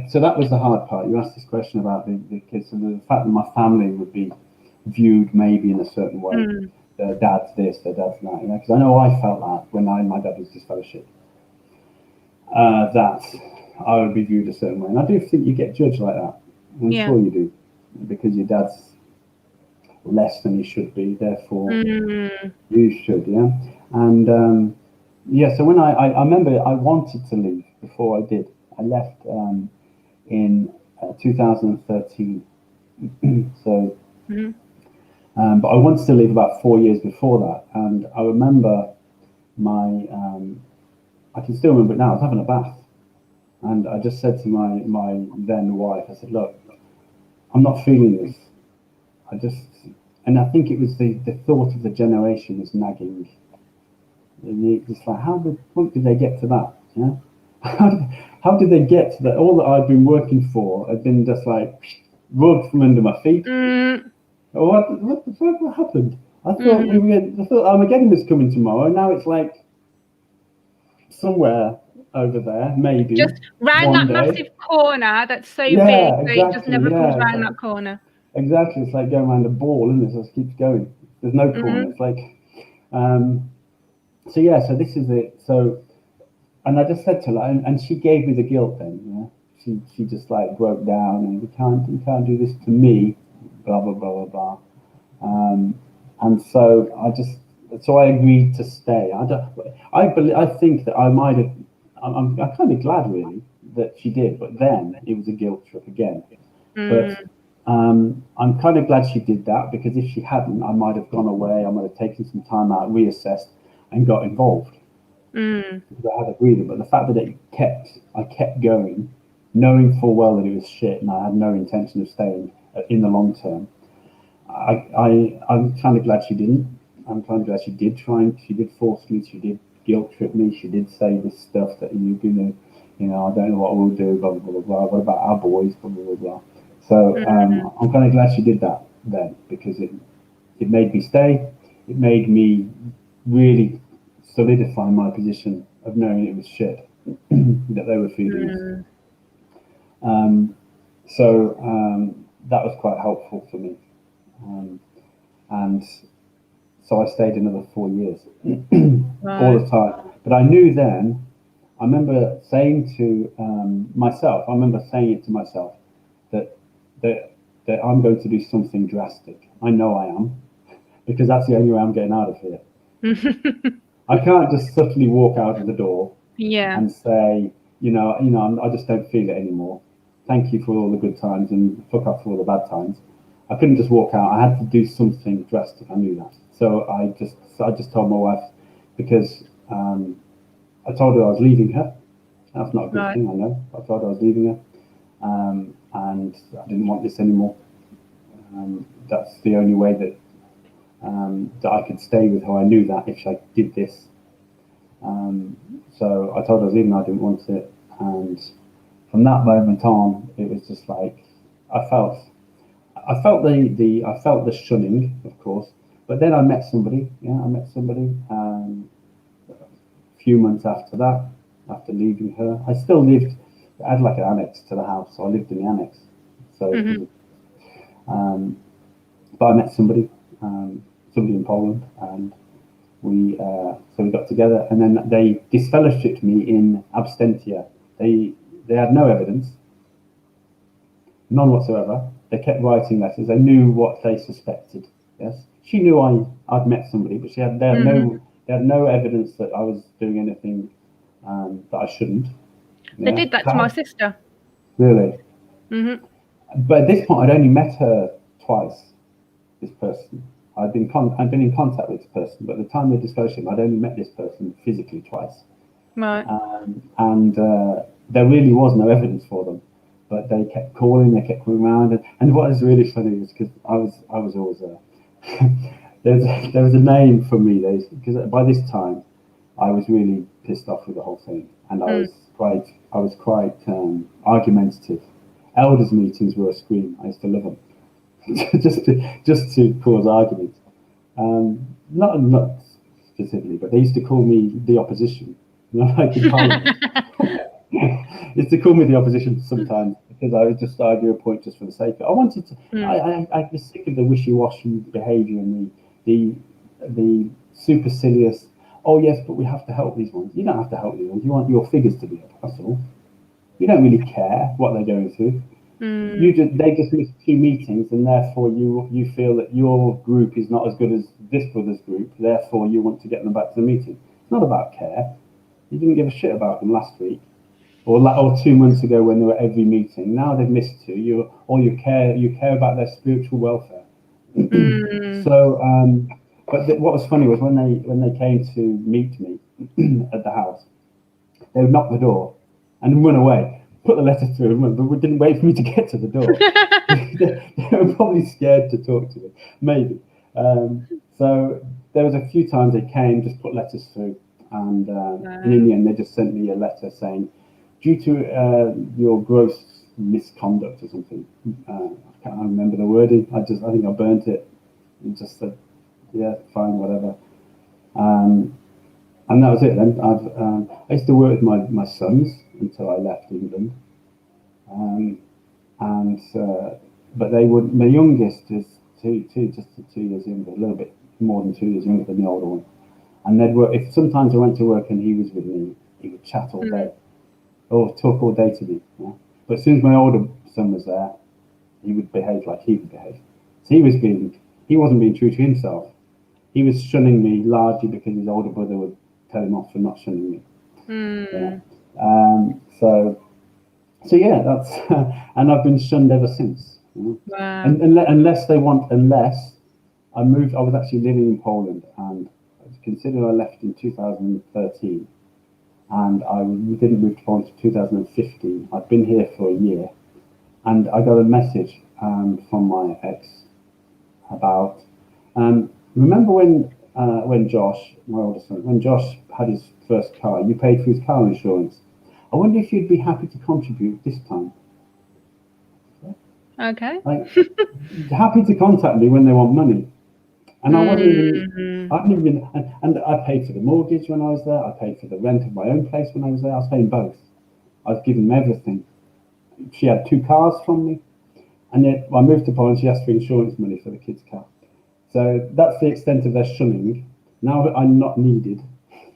so that was the hard part. You asked this question about the kids and the fact that my family would be viewed maybe in a certain way. Their dad's this, their dad's that. You know, because I know I felt that when my dad was disfellowshipped. That I would be viewed a certain way, and I do think you get judged like that. I'm sure you do, because your dad's less than he should be, therefore you should, yeah. And yeah, so when I remember I wanted to leave before I did. I left in 2013. So but I wanted to leave about 4 years before that, and I remember my I can still remember it now. I was having a bath, and I just said to my then wife, I said, "Look, I'm not feeling this. And I think it was the thought of the generation was nagging. It's like, how the fuck did they get to that? Yeah? How did they get to that? All that I'd been working for had been just like rubbed from under my feet. What the fuck? What happened? I thought Armageddon was coming tomorrow. Now it's like somewhere over there, maybe. Just round that massive corner that's so big that it just never comes round that corner. Exactly, it's like going around a ball, isn't it? So it keeps going. There's no corner. It's like, so yeah. So this is it. So, and I just said to her, and she gave me the guilt. Then, you know, she just like broke down, and you can't do this to me, blah blah blah blah blah. And so I agreed to stay. I think that I might have. I'm kind of glad really that she did, but then it was a guilt trip again. But I'm kind of glad she did that, because if she hadn't, I might have gone away. I might have taken some time out, reassessed, and got involved. Because I had agreed it. But the fact that I kept going, knowing full well that it was shit, and I had no intention of staying in the long term. I'm kind of glad she didn't. I'm kind of glad she did try, and she did force me. She did guilt trip me. She did say this stuff that you're gonna, I don't know what we'll do. Blah blah blah blah. What about our boys? Blah blah blah blah. So I'm kind of glad she did that then, because it made me stay. It made me really solidify my position of knowing it was shit that they were feeding us. So that was quite helpful for me. and so I stayed another 4 years, Right. all the time. But I knew then. I remember saying to myself. I remember saying it to myself that that that I'm going to do something drastic. I know I am, because that's the only way I'm getting out of here. I can't just subtly walk out of the door Yeah. and say, I just don't feel it anymore. Thank you for all the good times and fuck off for all the bad times. I couldn't just walk out. I had to do something drastic. I knew that. So I just told my wife, because I told her I was leaving her. That's not a good Right. thing, I know. I told her I was leaving her, and I didn't want this anymore. That's the only way that I could stay with her. I knew that if I did this. So I told her I was leaving. I didn't want it, and from that moment on, it was just like I felt. I felt the shunning, of course, but then I met somebody. Yeah, I met somebody. A few months after that, after leaving her, I still lived. I had like an annex to the house, so I lived in the annex. So, um, but I met somebody, somebody in Poland, and we got together, and then they disfellowshipped me in absentia. They had no evidence, none whatsoever. They kept writing letters. They knew what they suspected. Yes, she knew I'd met somebody, but they had no evidence that I was doing anything that I shouldn't. They Yeah, did that to my sister. really. Mm-hmm. But at this point, I'd only met her twice. This person, I'd been in contact with this person, but at the time of the discussion, I'd only met this person physically twice, Right. and there really was no evidence for them. But they kept calling, around, and what was really funny was because I was always there was a name for me, because by this time I was really pissed off with the whole thing, and I was quite argumentative. Elders meetings were a scream. I used to love them. just to cause arguments. Not specifically, but they used to call me the opposition. Like in Parliament, used to call me the opposition sometimes, because I would just argue a point just for the sake of it. I wanted to. I was sick of the wishy-washy behaviour and the supercilious. Oh yes, but we have to help these ones. You don't have to help these ones. You want your figures to be up. That's all. You don't really care what they're going through. They just missed 2 meetings, and therefore you feel that your group is not as good as this brother's group. Therefore, you want to get them back to the meeting. It's not about care. You didn't give a shit about them last week, or 2 months ago when they were every meeting. Now they've missed 2. You care about their spiritual welfare. So, but what was funny was when they came to meet me at the house, they would knock the door and run away. Put the letter through, but didn't wait for me to get to the door. They were probably scared to talk to me, maybe. So there was a few times they came, just put letters through, and in the end they just sent me a letter saying, due to your gross misconduct or something. I can't remember the wording. I think I burnt it and just said, yeah, fine, whatever. And that was it. Then I used to work with my sons until I left England, but they would. My youngest is just 2 years younger, a little bit more than 2 years younger than the older one. And they'd work. If sometimes I went to work and he was with me, he would chat all day, or talk all day to me. Yeah? But as soon as my older son was there, he would behave like he would behave. So he wasn't being true to himself. He was shunning me largely because his older brother would tell him off for not shunning me. Yeah. So yeah, that's and I've been shunned ever since. You know? Wow. And unless I moved, I was actually living in Poland, and considering I left in 2013, and I didn't move to Poland until 2015. I'd been here for a year, and I got a message from my ex about. Remember when Josh, my oldest son, when Josh had his first car, you paid for his car insurance. I wonder if you'd be happy to contribute this time. Okay. Like, happy to contact me when they want money. And I wasn't even, I've never been, and I paid for the mortgage when I was there. I paid for the rent of my own place when I was there. I was paying both. I was giving them everything. She had 2 cars from me. And yet I moved to Poland, she asked for insurance money for the kids' car. So that's the extent of their shunning. Now that I'm not needed,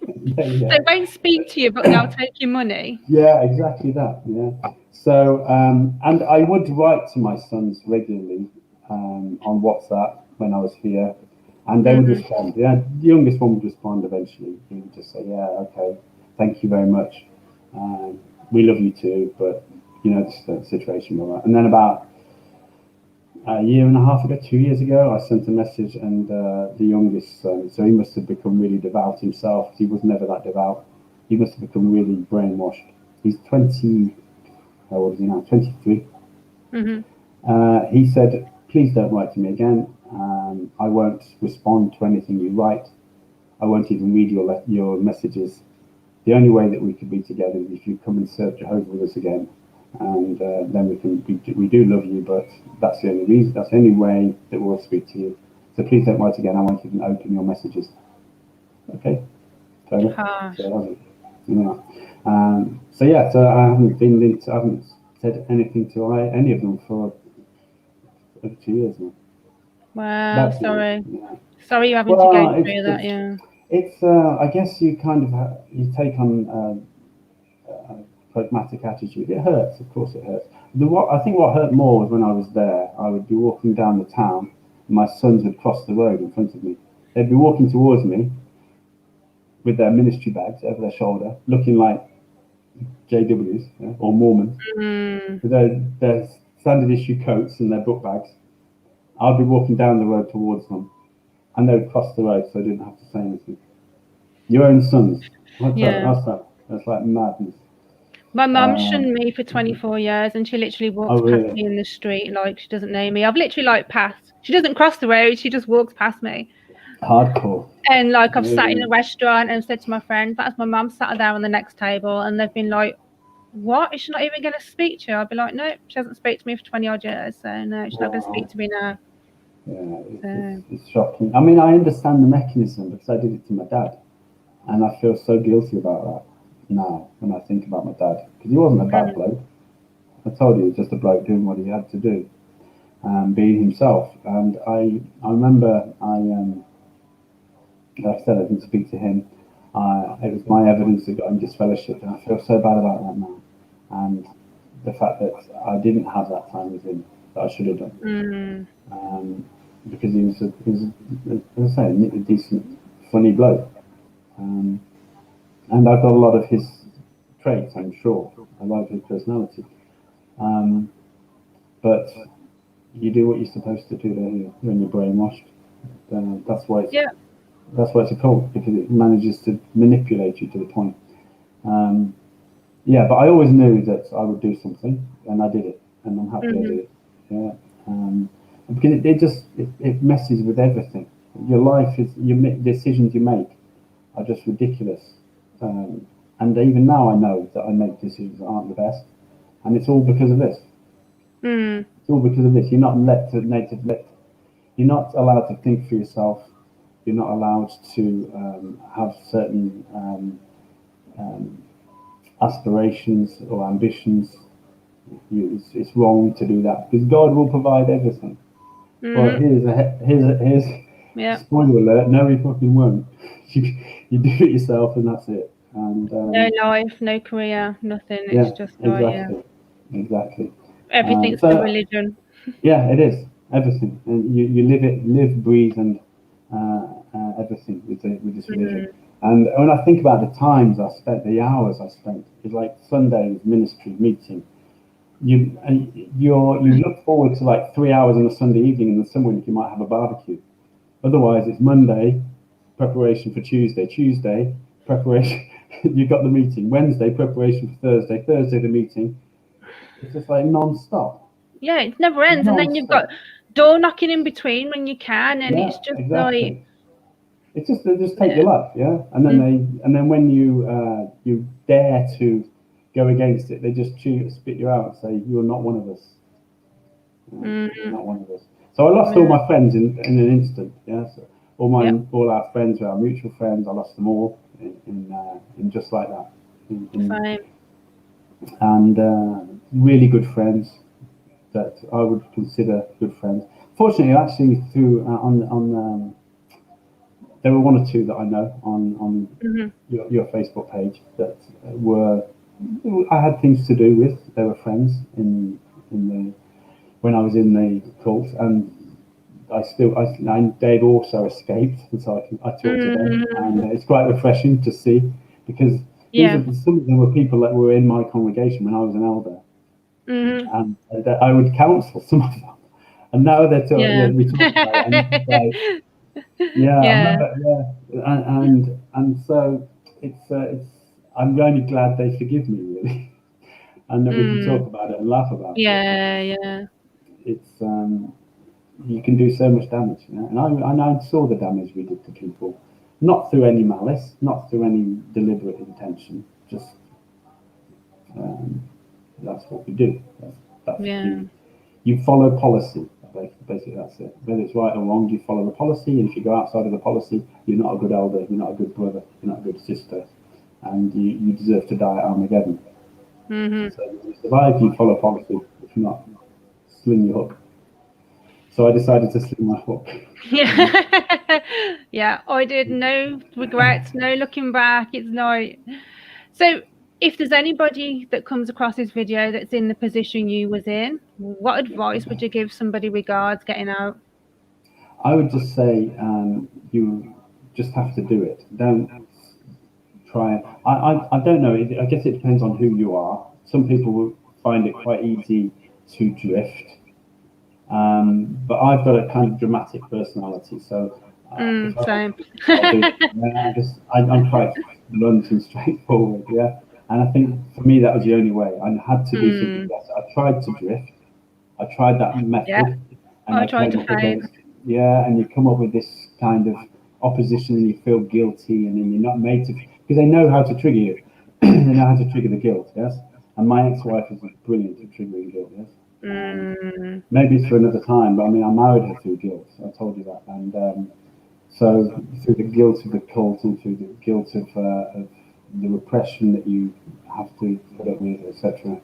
They won't speak to you, but they'll take your money. Yeah, exactly that. Yeah. So, and I would write to my sons regularly on WhatsApp when I was here, and they would respond. Yeah, the youngest one would respond eventually. He would just say, "Yeah, okay, thank you very much. We love you too, but this is the situation." And then about a year and a half ago, 2 years ago, I sent a message, and the youngest son, so he must have become really devout himself. He was never that devout. He must have become really brainwashed. He's 20, how old is he now? 23. He said, "Please don't write to me again. I won't respond to anything you write. I won't even read your messages. The only way that we could be together is if you come and serve Jehovah with us again. And then we do love you, but that's the only reason, that's the only way that we'll speak to you. So please don't write again. I won't even open your messages." Okay. So I haven't said anything to any of them for over 2 years now. Wow, sorry. Yeah. Sorry you're having to go through that, yeah. It's, I guess you kind of, you take on a pragmatic attitude. It hurts, of course it hurts. I think what hurt more was when I was there, I would be walking down the town, and my sons would cross the road in front of me. They'd be walking towards me with their ministry bags over their shoulder, looking like JWs, or Mormons, with their standard issue coats and their book bags. I'd be walking down the road towards them, and they would cross the road, so I didn't have to say anything. Your own sons. That's like madness. My mum shunned me for 24 years, and she literally walks past me in the street like she doesn't know me. I've literally passed. She doesn't cross the road, she just walks past me. Hardcore. And I've sat in a restaurant and said to my friends, "That's my mum sat there on the next table," and they've been like, "What? Is she not even going to speak to you?" I'd be like, "No, she hasn't spoken to me for 20 odd years, so no, she's not going to speak to me now." Yeah, it's shocking. I mean, I understand the mechanism because I did it to my dad, and I feel so guilty about that now when I think about my dad, because he wasn't a bad bloke. I told you, he was just a bloke doing what he had to do, being himself. And I remember like I said, I didn't speak to him. It was my evidence that got him disfellowshipped, and I feel so bad about that now. And the fact that I didn't have that time with him that I should have done, because he was, as I say, a decent, funny bloke, and I've got a lot of his traits. I'm sure I like his personality, but you do what you're supposed to do when you're brainwashed. That's why it's that's why it's a cult, because it manages to manipulate you to the point. But I always knew that I would do something, and I did it, and I'm happy I did it. Yeah, because it messes with everything. Your life is decisions you make are just ridiculous, and even now I know that I make decisions that aren't the best, and it's all because of this. It's all because of this. You're not You're not allowed to think for yourself. You're not allowed to have certain aspirations or ambitions. It's wrong to do that, because God will provide everything. Well, here's spoiler alert: no, He fucking won't. You do it yourself, and that's it. And no life, no career, nothing. It's just exactly. Everything's the religion. Yeah, it is everything, and you live, breathe, and everything with this religion. And when I think about the times I spent, the hours I spent, it's like Sundays, ministry, meeting. You look forward to like 3 hours on a Sunday evening, and then some week you might have a barbecue. Otherwise, it's Monday, preparation for Tuesday. Tuesday, preparation. You've got the meeting. Wednesday, preparation for Thursday. Thursday, the meeting. It's just like non-stop. Yeah, it never ends. And then you've got door knocking in between when you can, and it's just like it's just they just take your life, and then when you dare to go against it, they just spit you out and say you're not one of us. You're not one of us. So I lost all my friends in an instant. So all our friends, our mutual friends, I lost them all in just like that. And really good friends that I would consider good friends. Fortunately, actually, through there were one or two that I know on your Facebook page that were I had things to do with. They were friends in the when I was in the cult, and and they've also escaped, and so I talk to them, and it's quite refreshing to see, because some of them were people that were in my congregation when I was an elder, and that I would counsel some of them, and now they're talking, we talk about it, and it's like, I remember, and so it's I'm only glad they forgive me, really, and that we can talk about it and laugh about it. It's you can do so much damage, and I saw the damage we did to people, not through any malice, not through any deliberate intention, just that's what we do. You follow policy. Basically, that's it. Whether it's right or wrong, you follow the policy. And if you go outside of the policy, you're not a good elder, you're not a good brother, you're not a good sister, and you deserve to die at Armageddon. So if you survive, you follow policy. If not, sling your hook. So I decided to sling my hook. I did. No regrets, no looking back. It's not. So if there's anybody that comes across this video that's in the position you was in, what advice would you give somebody regards getting out? I would just say you just have to do it. Don't try. I don't know. I guess it depends on who you are. Some people will find it quite easy to drift. But I've got a kind of dramatic personality, so same. I'm quite blunt and straightforward, And I think for me that was the only way. I had to do something better. I tried to drift. I tried that method, and I tried to fail. And you come up with this kind of opposition, and you feel guilty, and then you're not made to, because they know how to trigger you. They know how to trigger the guilt, And my ex-wife was brilliant at triggering guilt, Maybe it's for another time, but I mean, I married her through guilt. I told you that, and so through the guilt of the cult and through the guilt of the repression that you have to put up with, etc.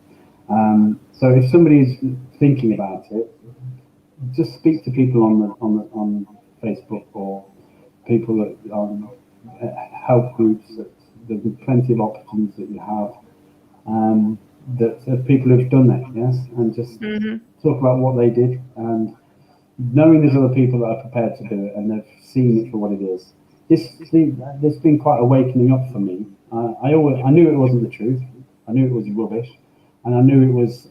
So if somebody's thinking about it, just speak to people on Facebook or people that help groups. There's plenty of options that you have. That people who've done that, and just talk about what they did, and knowing there's other people that are prepared to do it and they've seen it for what it is. There's been quite awakening up for me. I knew it wasn't the truth. I knew it was rubbish, and I knew it was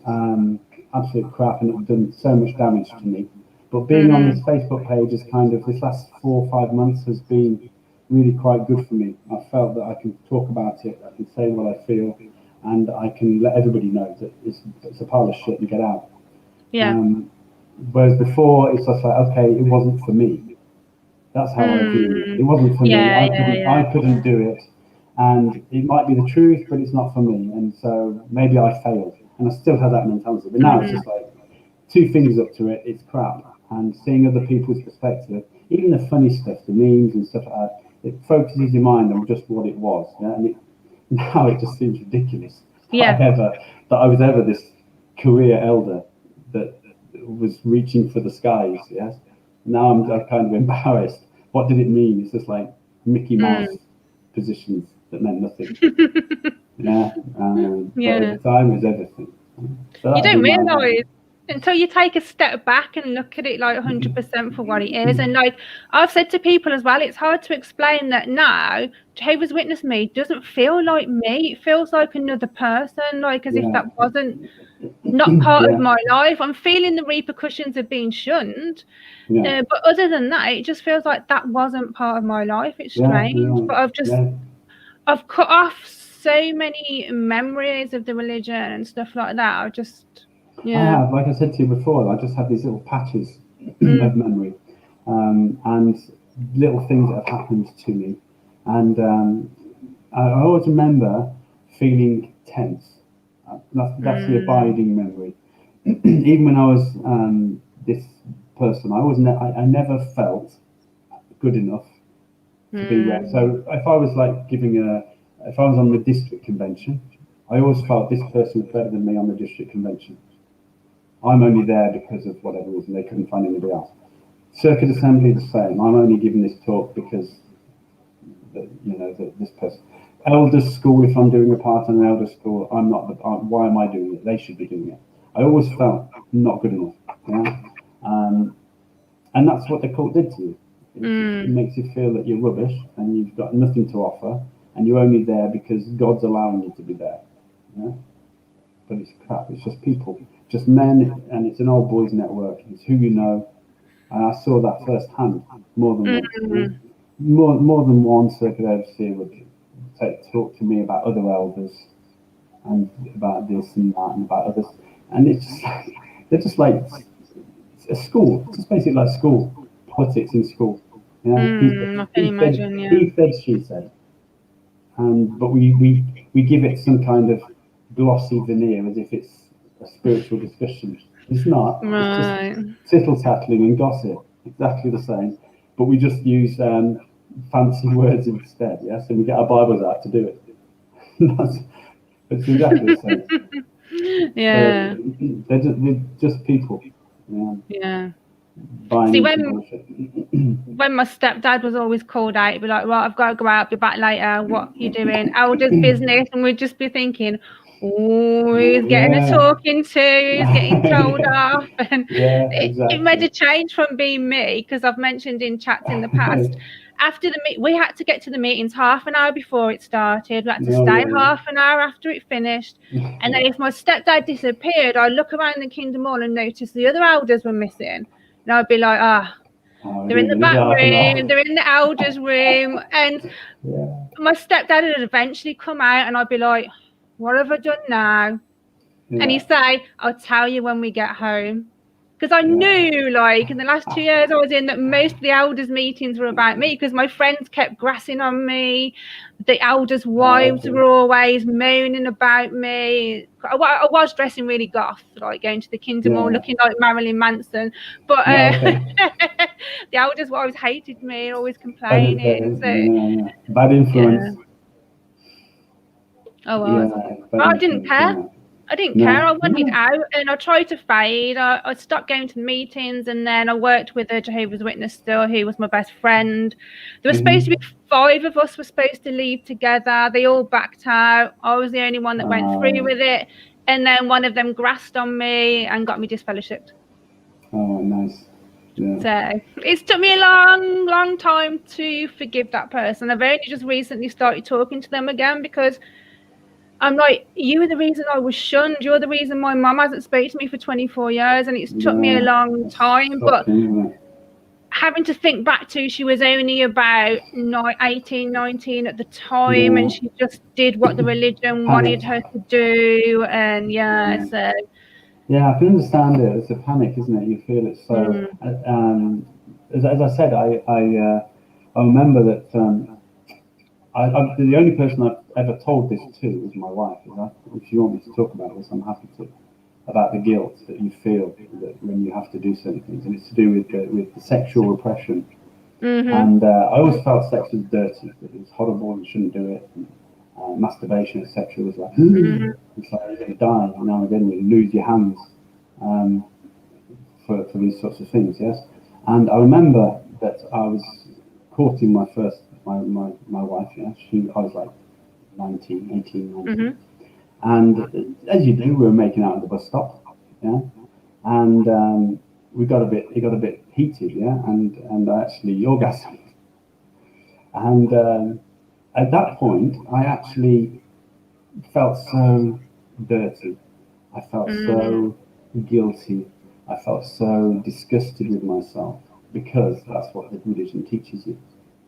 absolute crap, and it had done so much damage to me. But being on this Facebook page is kind of, this last 4 or 5 months has been really quite good for me. I felt that I can talk about it, I can say what I feel, and I can let everybody know that it's a pile of shit and get out. Whereas before, it's just like, okay, it wasn't for me. That's how I view it. It wasn't for me. I couldn't do it, and it might be the truth, but it's not for me. And so maybe I failed, and I still have that mentality. But now it's just like 2 fingers up to it. It's crap, and seeing other people's perspective, even the funny stuff, the memes and stuff like that, it focuses your mind on just what it was. And now it just seems ridiculous that I was ever this career elder that was reaching for the skies. Now I'm kind of embarrassed. What did it mean? It's just like Mickey Mouse positions that meant nothing. But at the time it was everything. So you don't realise until you take a step back and look at it like 100% for what it is. And like I've said to people as well, it's hard to explain that now Jehovah's Witness me doesn't feel like me. It feels like another person, like as if that wasn't not part of my life. I'm feeling the repercussions of being shunned. But other than that, it just feels like that wasn't part of my life. It's strange. But I've cut off so many memories of the religion and stuff like that. I have, like I said to you before, I just have these little patches of memory, and little things that have happened to me, and I always remember feeling tense. That's the abiding memory. Even when I was this person, I never felt good enough to be there. So if I was like if I was on the district convention, I always felt this person was better than me on the district convention. I'm only there because of whatever reason they couldn't find anybody else. Circuit assembly, the same. I'm only giving this talk because, this person. Elders school, if I'm doing a part in an elder school, I'm not. Why am I doing it? They should be doing it. I always felt not good enough. And that's what the cult did to you. It makes you feel that you're rubbish and you've got nothing to offer, and you're only there because God's allowing you to be there. But it's crap. It's just people, just men, and it's an old boys network. It's who you know, and I saw that firsthand more than once. More than one circuit overseer would talk to me about other elders and about this and that and about others, and it's just they're just like a school. It's basically like school politics in school. I can imagine. He said, she said, but we give it some kind of glossy veneer as if it's a spiritual discussion. It's not. Right. It's just tittle-tattling and gossip. Exactly the same, but we just use fancy words instead. Yes, and we get our Bibles out to do it. It's exactly the same. Yeah. So they're just people. Yeah. See, when my stepdad was always called out, he'd be like, "Right, I've got to go out, be back later. What you doing? Elders business," and we'd just be thinking, "Oh, he's getting a talking to, he's getting told off." And it made a change from being me, because I've mentioned in chats in the past. After we had to get to the meetings half an hour before it started. We had to stay half an hour after it finished. And then if my stepdad disappeared, I'd look around the Kingdom Hall and notice the other elders were missing. And I'd be like, they're in the back room, they're in the elders' room. And my stepdad would eventually come out and I'd be like, "What have I done now?" And he'd say, "I'll tell you when we get home." Because I knew, like, in the last 2 years I was in, that most of the elders' meetings were about me, because my friends kept grassing on me. The elders' wives were always moaning about me. I was dressing really goth, like going to the Kingdom Hall looking like Marilyn Manson. But the elders' wives hated me, always complaining. Bad influence. I was. But I didn't care. I didn't care. I wanted out, and I tried to fade. I stopped going to the meetings, and then I worked with a Jehovah's Witness still, who was my best friend. There was supposed to be 5 of us were supposed to leave together. They all backed out. I was the only one that went through with it, and then one of them grassed on me and got me disfellowshipped. Oh, nice. Yeah. So it's took me a long time to forgive that person. I've only just recently started talking to them again, because I'm like, you were the reason I was shunned. You're the reason my mum hasn't spoken to me for 24 years, and it's took me a long time. But having to think back to, she was only about 18, 19 at the time, and she just did what the religion wanted her to do. And so. Yeah, I can understand it. It's a panic, isn't it? You feel it so. As I said, I remember that the only person I've ever told this to is my wife. If you want me to talk about this, I'm happy to. About the guilt that you feel that when you have to do certain things, and it's to do with the sexual repression. And I always felt sex was dirty. It was horrible. You shouldn't do it. And, masturbation, etc. was like, it's like you're going to die. Now and again, you lose your hands for these sorts of things. Yes. And I remember that I was courting my wife. Yeah, I was like 19. And as you do, we were making out at the bus stop. Yeah, and it got a bit heated. Yeah, and I actually orgasmed. And at that point, I actually felt so dirty. I felt so guilty. I felt so disgusted with myself, because that's what the religion teaches you.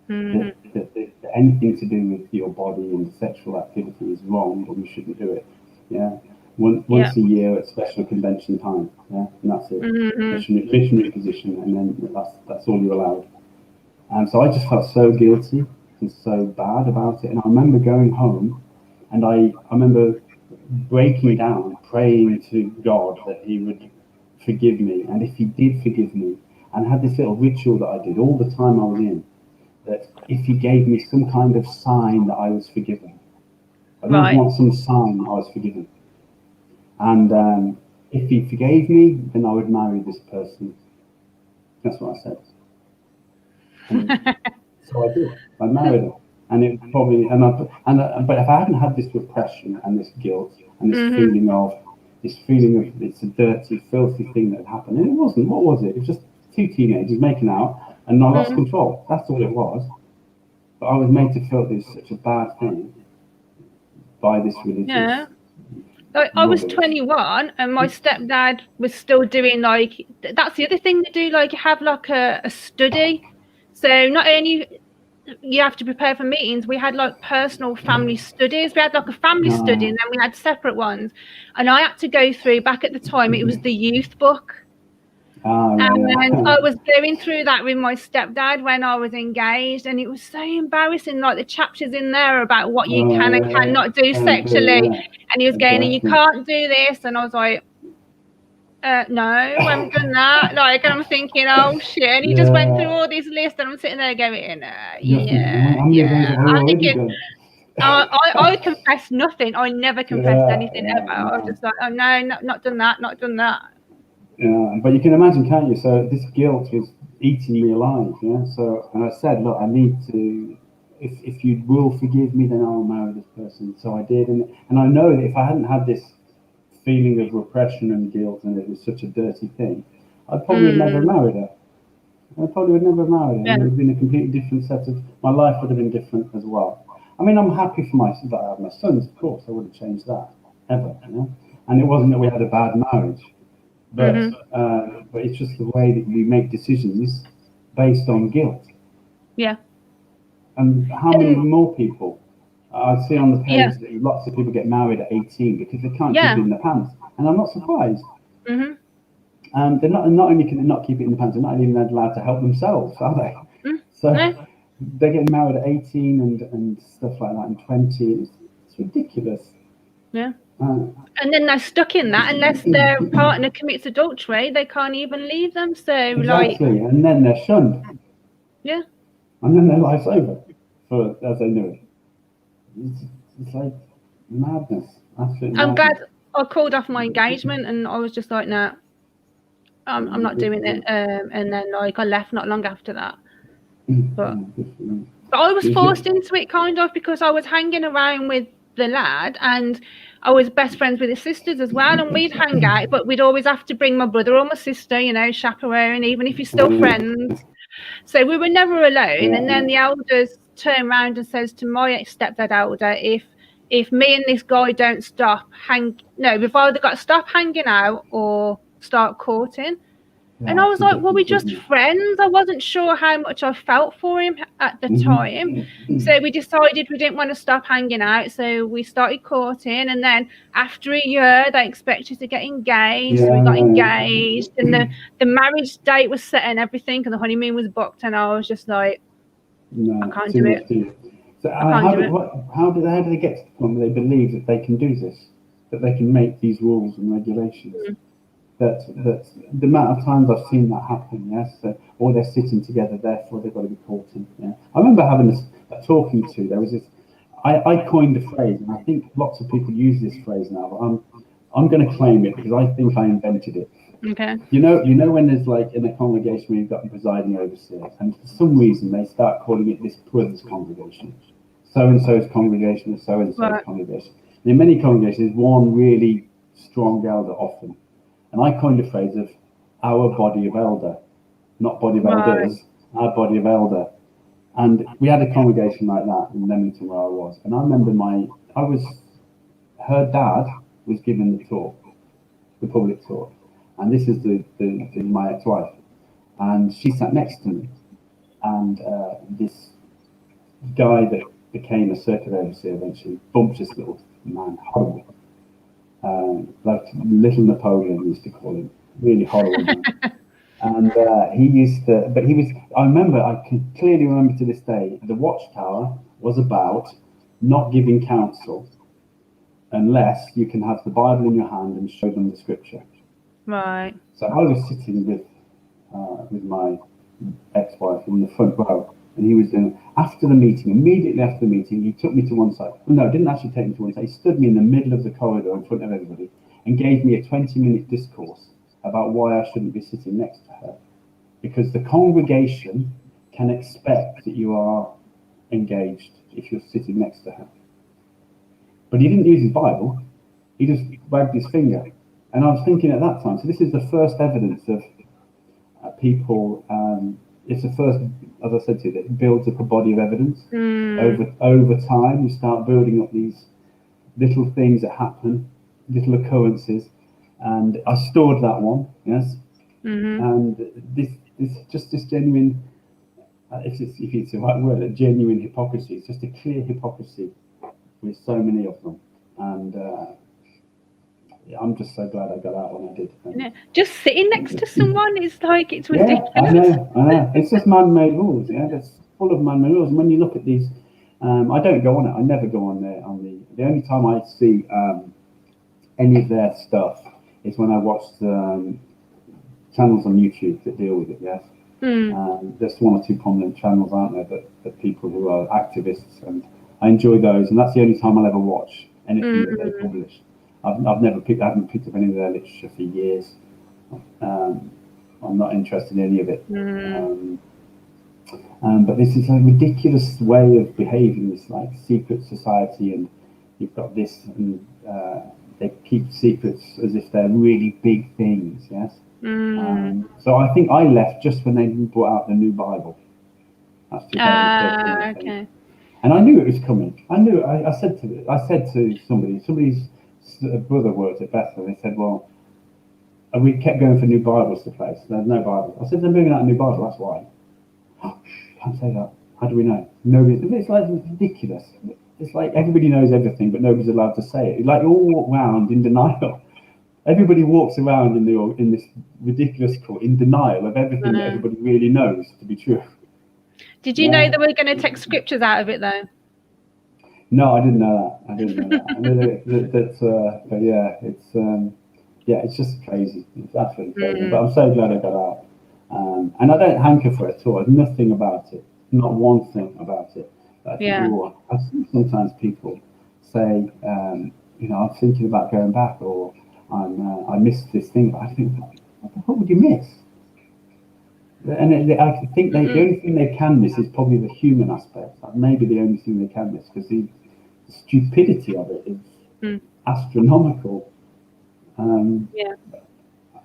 That anything to do with your body and sexual activity is wrong, and you shouldn't do it. Yeah, once a year at special convention time. Yeah, and that's it. Missionary position, and then that's all you're allowed. And so I just felt so guilty and so bad about it. And I remember going home, and I remember breaking down, praying to God that He would forgive me, and if He did forgive me, and had this little ritual that I did all the time I was in, that if He gave me some kind of sign that I was forgiven. I don't want some sign that I was forgiven. And if he forgave me, then I would marry this person. That's what I said. And so I did. I married her, and it probably but if I hadn't had this repression and this guilt and this feeling of it's a dirty, filthy thing that happened, and it wasn't. What was it? It was just two teenagers making out, and I lost control. That's all it was. But I was made to feel this such a bad thing by this religious. Yeah. Like, I was 21 and my stepdad was still doing, like, that's the other thing they do, like, you have like a study. So not only you have to prepare for meetings, we had like personal family studies. We had like a family study, and then we had separate ones. And I had to go through, back at the time, it was the youth book. And I was going through that with my stepdad when I was engaged, and it was so embarrassing. Like, the chapters in there about what you can and cannot do sexually, and he was going, and you can't do this, and I was like, no, I haven't done that. Like, and I'm thinking, oh shit, and he just went through all these lists, and I'm sitting there going, I'm thinking, I confessed nothing. I never confessed anything ever. I was just like, oh no, not done that, not done that. Yeah, but you can imagine, can't you? So this guilt was eating me alive. Yeah. So, and I said, look, I need to. If you will forgive me, then I'll marry this person. So I did, and I know that if I hadn't had this feeling of repression and guilt, and it was such a dirty thing, I probably would never have married her. I probably would never have married her. Yeah. It would have been a completely different set of. My life would have been different as well. I mean, I'm happy for that I have my sons, of course. I wouldn't change that ever. You know? And it wasn't that we had a bad marriage. But it's just the way that we make decisions based on guilt. Yeah. And how many more people? I see on the page that lots of people get married at 18 because they can't keep it in their pants. And I'm not surprised. They're not only can they not keep it in the pants, they're not even allowed to help themselves, are they? So they're getting married at 18 and stuff like that, and 20. It's ridiculous. Yeah. And then they're stuck in that unless their partner commits adultery. They can't even leave them. So exactly, and then they're shunned. Yeah. And then their life's over, as they know it. It's like madness. Absolute I'm madness. glad I called off my engagement, and I was just like, no, I'm not doing it. And then like I left not long after that. But I was forced into it kind of because I was hanging around with the lad, and I was best friends with his sisters as well, and we'd hang out, but we'd always have to bring my brother or my sister, you know, chaperone, even if you're still friends. So we were never alone. And then the elders turn around and says to my stepdad elder, if me and this guy don't stop we've either got to stop hanging out or start courting. And I was like, well, we're just friends. I wasn't sure how much I felt for him at the time. So we decided we didn't want to stop hanging out. So we started courting. And then after a year, they expected to get engaged. So we got engaged. And the marriage date was set and everything. And the honeymoon was booked. And I was just like, I can't do it. So how do they get to the point where they believe that they can do this? That they can make these rules and regulations? That the amount of times I've seen that happen, yes, or they're sitting together, therefore they've got to be courting. Yeah, I remember having a talking to. There was this. I coined a phrase, and I think lots of people use this phrase now. But I'm going to claim it because I think I invented it. Okay. You know when there's like in a congregation where you've got a presiding overseer, and for some reason they start calling it this brother's congregation, so and so's congregation, or so and so's congregation. And in many congregations, there's one really strong elder often. And I coined a phrase of our body of elder, not body of elders, our body of elder. And we had a congregation like that in Leamington where I was. And I remember her dad was giving the talk, the public talk. And this is my ex-wife. And she sat next to me. And this guy that became a circuit overseer eventually, bumptious little man, horrible. Like little Napoleon used to call him, really horrible man. And I can clearly remember to this day, the Watchtower was about not giving counsel unless you can have the Bible in your hand and show them the scripture. Right. So I was sitting with my ex-wife in the front row, and he was doing, immediately after the meeting, he took me to one side. Well, no, didn't actually take me to one side. He stood me in the middle of the corridor in front of everybody, and gave me a 20-minute discourse about why I shouldn't be sitting next to her, because the congregation can expect that you are engaged if you're sitting next to her. But he didn't use his Bible, he just wagged his finger. And I was thinking at that time, so this is the first evidence of people, it's the first, as I said to you, that builds up a body of evidence. Over time, you start building up these little things that happen, little occurrences, and I stored that one, yes. And this genuine, if it's the right word, a genuine hypocrisy. It's just a clear hypocrisy with so many of them, and I'm just so glad I got out when I did. Just sitting next to someone is like, it's ridiculous. Yeah, I know. It's just man-made rules. Yeah, it's full of man-made rules. And when you look at these, I don't go on it. I never go on there. The only time I see any of their stuff is when I watch the channels on YouTube that deal with it. Yes, there's one or two prominent channels, aren't there, that people who are activists, and I enjoy those. And that's the only time I'll ever watch anything that they publish. I haven't picked up any of their literature for years. I'm not interested in any of it. But this is a ridiculous way of behaving. This like secret society, and you've got this, and they keep secrets as if they're really big things. Yes. So I think I left just when they brought out the new Bible. That's 2013. Okay. And I knew it was coming. I knew. I said to somebody's brother worked at Bethel. They said, well, and we kept going for new Bibles to place. There's no Bible. I said, they're moving out a new Bible, that's why. Can't say that. How do we know? Nobody. It's like ridiculous. It's like everybody knows everything, but nobody's allowed to say it. It's like you all walk around in denial. Everybody walks around in this ridiculous cult in denial of everything that everybody really knows to be true. Did you know they were going to take scriptures out of it, though? No, I didn't know that. I knew that, but yeah, it's just crazy. It's absolutely crazy. But I'm so glad I got out. And I don't hanker for it at all. Nothing about it. Not one thing about it. But I think, I see sometimes people say, I'm thinking about going back, or I missed this thing. But I think, what the hell would you miss? And I think the only thing they can miss is probably the human aspect. Like maybe the only thing they can miss, because the stupidity of it is astronomical.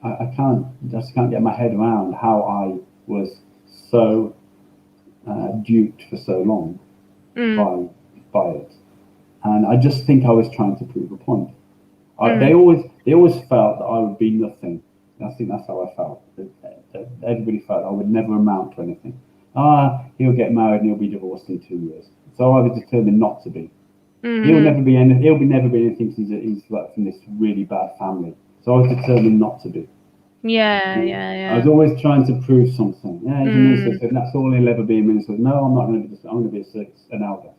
I just can't get my head around how I was so duped for so long by it, and I just think I was trying to prove a point. They always felt that I would be nothing. I think that's how I felt. Everybody felt I would never amount to anything. He'll get married and he'll be divorced in 2 years. So I was determined not to be. He'll never be anything because he's like from this really bad family. So I was determined not to be. Yeah. I was always trying to prove something. Yeah, he's a minister, so that's all he'll ever be, a minister. No, I'm not going to be. I'm going to be an elder.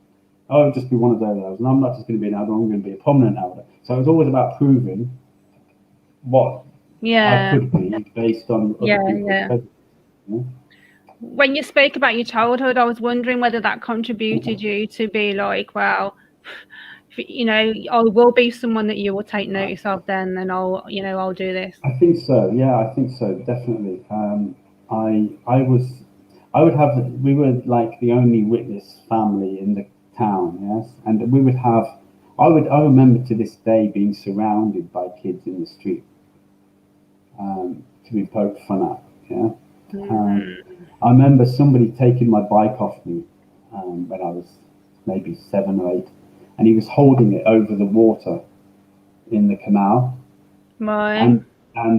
I'll just be one of those elders, and I'm not just going to be an elder. I'm going to be a prominent elder. So it was always about proving what I could be based on other people's prejudice. When you spoke about your childhood, I was wondering whether that contributed you to be like, well, I will be someone that you will take notice of then, and I'll do this. I think so. Yeah, I think so. Definitely. We were like the only witness family in the town. Yes. And we would have, I remember to this day being surrounded by kids in the street, to be poked fun at. Yeah. I remember somebody taking my bike off me, when I was maybe 7 or 8. And he was holding it over the water in the canal. And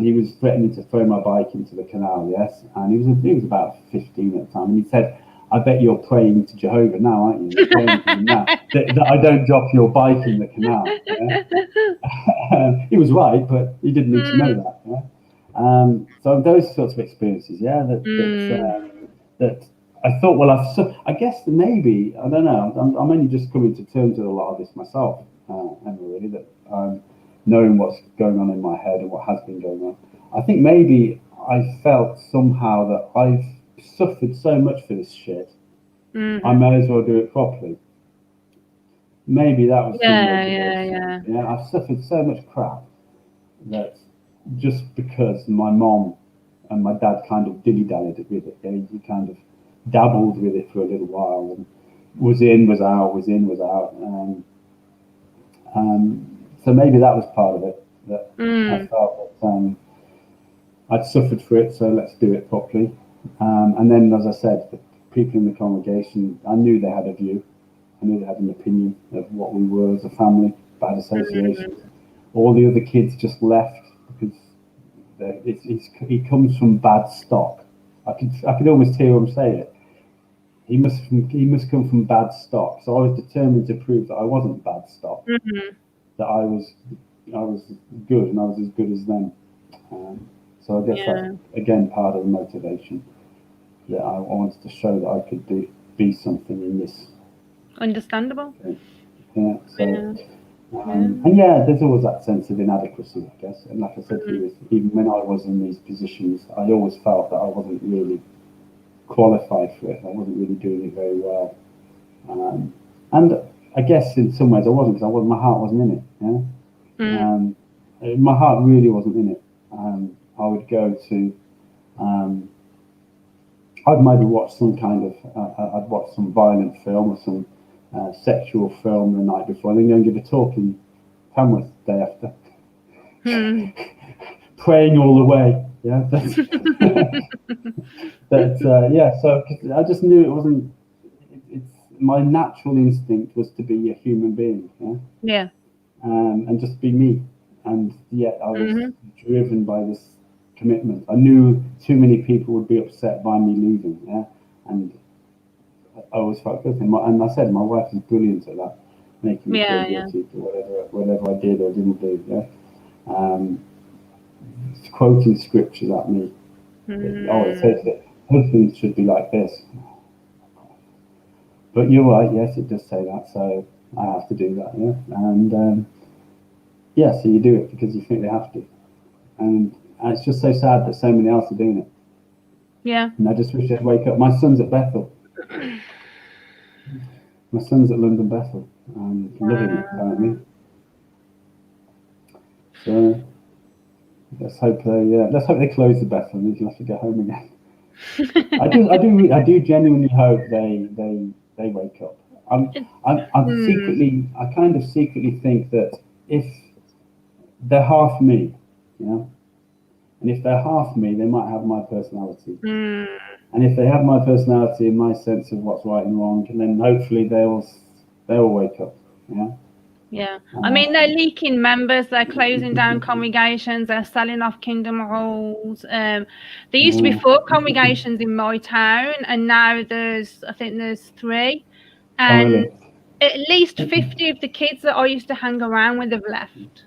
he was threatening to throw my bike into the canal, yes. And he was about 15 at the time. And he said, I bet you're praying to Jehovah now, aren't you? You're praying to him now, that I don't drop your bike in the canal. Yeah? He was right, but he didn't need to know that. Yeah? So those sorts of experiences, that I thought, well, I guess maybe, I don't know, I'm only just coming to terms with a lot of this myself, Emma, really, that knowing what's going on in my head and what has been going on. I think maybe I felt somehow that I've suffered so much for this shit, I may as well do it properly. Maybe that was yeah. I've suffered so much crap that just because my mom and my dad kind of dilly-dallied with it, he kind of dabbled with it for a little while and was in, was out, was in, was out. So maybe that was part of it, that I felt that I'd suffered for it, so let's do it properly. And then, as I said, the people in the congregation, I knew they had a view. I knew they had an opinion of what we were as a family, bad associations. All the other kids just left because he comes from bad stock. I could almost hear him say it. He must come from bad stock. So I was determined to prove that I wasn't bad stock. That I was good, and I was as good as them. So I guess that's again part of the motivation. That I wanted to show that I could be something in this. Understandable. Yeah. So. And yeah, there's always that sense of inadequacy, I guess. And like I said to you, even when I was in these positions, I always felt that I wasn't really qualified for it. I wasn't really doing it very well. And I guess in some ways I wasn't, because my heart wasn't in it. My heart really wasn't in it. I would go to, I'd maybe watch some kind of, I'd watch some violent film or some sexual film the night before, and then go and give a talk in Tamworth the day after. Praying all the way. Yeah. So I just knew it wasn't. It's my natural instinct was to be a human being. Yeah. And just be me. And yet I was driven by this commitment. I knew too many people would be upset by me leaving. Yeah. And I always felt guilty. And I said my wife is brilliant at that, making me feel guilty for whatever I did or didn't do. Yeah. Quoting scriptures at me. It says that husbands should be like this. But you're right, yes, it does say that, so I have to do that, yeah. And so you do it because you think they have to. And it's just so sad that so many else are doing it. Yeah. And I just wish they'd wake up. My son's at Bethel. My son's at London Bethel. Loving it, apparently. So let's hope they close the Bethel and he'll have to go home again. I do genuinely hope they wake up. I kind of secretly think that if they're half me, and if they're half me, they might have my personality. And if they have my personality and my sense of what's right and wrong, and then hopefully they'll wake up. Yeah, I mean, they're leaking members, they're closing down congregations, they're selling off kingdom halls. There used to be 4 congregations in my town, and now I think there's 3. And at least 50 of the kids that I used to hang around with have left.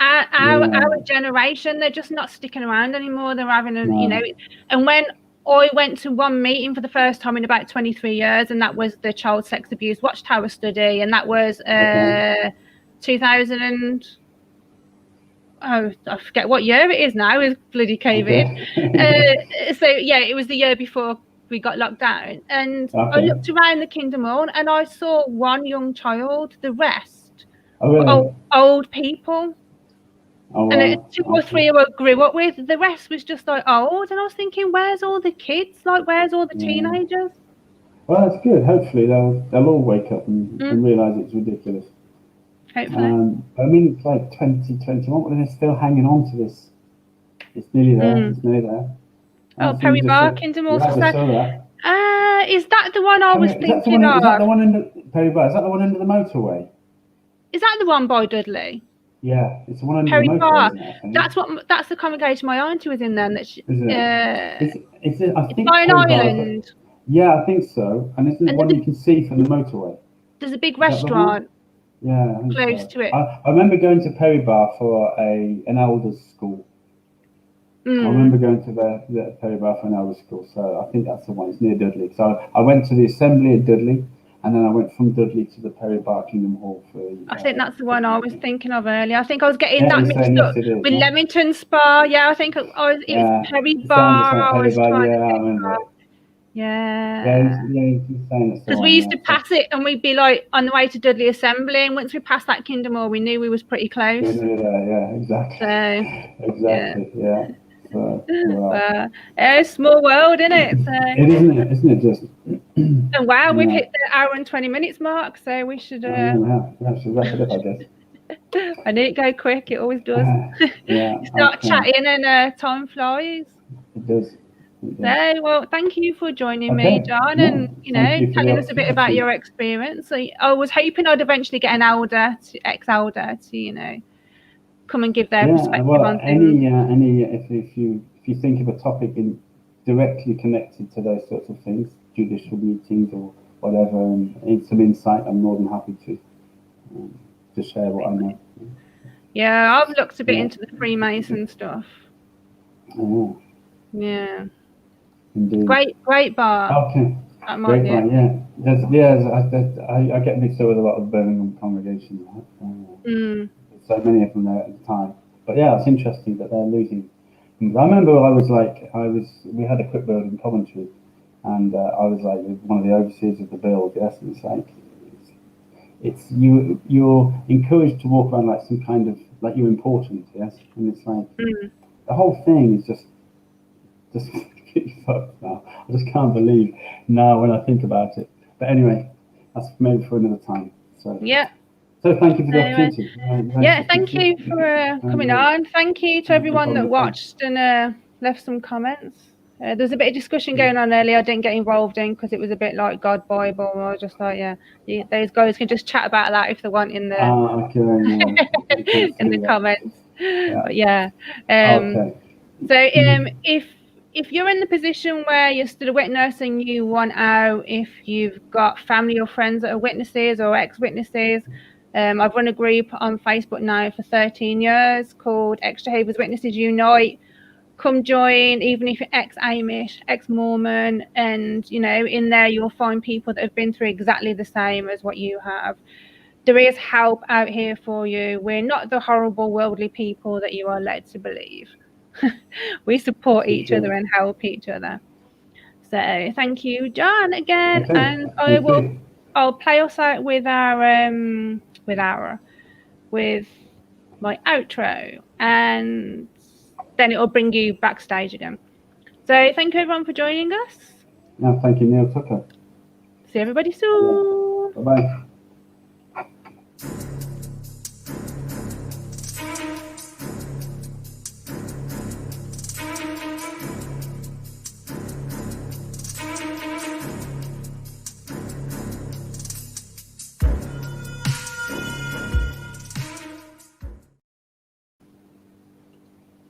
Our generation, they're just not sticking around anymore. They're having and when I went to one meeting for the first time in about 23 years, and that was the Child Sex Abuse Watchtower study, and that was 2000 and I forget what year it is now, with bloody COVID. So yeah, it was the year before we got locked down, and I looked around the Kingdom Hall and I saw one young child. The rest were old people. And 2 or 3 who I grew up with, the rest was just like old, and I was thinking, where's all the kids? Like, where's all the teenagers? Well, that's good. Hopefully they'll all wake up and realise it's ridiculous. Hopefully. I mean, it's like 2021, and they're still hanging on to this. It's nearly there. It's nearly there. Perry Bar, Kingdom Hall. Is that the one I was thinking of? Is that the one under Perry Bar? Is that the one under the motorway? Is that the one by Dudley? Yeah, it's the one under the motorway, isn't it? That's the congregation my auntie was in then. Is it? It's by an island. Yeah, I think so. And isn't it one you can see from the motorway? There's a big restaurant. Yeah, close to it. I remember going to Perry Bar for an elders school. I remember going to the Perry Bar for an elders school, so I think that's the one. It's near Dudley. So I went to the assembly at Dudley, and then I went from Dudley to the Perry Bar Kingdom Hall for. I think that's the one I was thinking of earlier. I think I was getting that mixed up with Leamington Spa. Yeah, I think it was Perry Bar. I remember it. Yeah. Because we used to pass it, and we'd be like on the way to Dudley Assembly, and once we passed that Kinder Morgan, we knew we was pretty close. Yeah, exactly. So, exactly, yeah. So, well, it's a small world, isn't it? So, isn't it just? And wow, we've hit the hour and 20 minutes mark, so we should. Should wrap it up, I guess. I knew it go quick. It always does. Yeah. Start chatting, and time flies. It does. So, well, thank you for joining me, John, and telling us a bit about your experience. I was hoping I'd eventually get an elder, ex-elder, to come and give their perspective on things. If you think of a topic directly connected to those sorts of things, judicial meetings or whatever, and some insight, I'm more than happy to share what I know. Yeah, I've looked a bit into the Freemason stuff. Oh. Yeah. Indeed. Great bar. Okay. Great bar, yeah. I get mixed up with a lot of Birmingham congregations. So many of them there at the time. But yeah, it's interesting that they're losing. I remember we had a quick build in Coventry, and I was like one of the overseers of the build, yes, and it's like, you're encouraged to walk around like some kind of, like you're important, yes, and it's like, the whole thing is just fucked now. I just can't believe now when I think about it. But anyway, that's maybe for another time. So yeah. So thank you for the opportunity. Thank you for coming on. Thank you to everyone that watched and left some comments. There's a bit of discussion going on earlier I didn't get involved in because it was a bit like God Bible. I was just like, those guys can just chat about that if they want in the in the comments. But so if you're in the position where you're still a witness and you want out, if you've got family or friends that are witnesses or ex-witnesses, I've run a group on Facebook now for 13 years called Jehovah's Witnesses Unite. Come join, even if you're ex-Amish, ex-Mormon, and in there you'll find people that have been through exactly the same as what you have. There is help out here for you. We're not the horrible worldly people that you are led to believe. We support each other and help each other. So thank you, John, again, and I'll play us out with my outro, and then it'll bring you backstage again. So thank you everyone for joining us. No, thank you, Neil Tucker. See everybody soon. Bye-bye.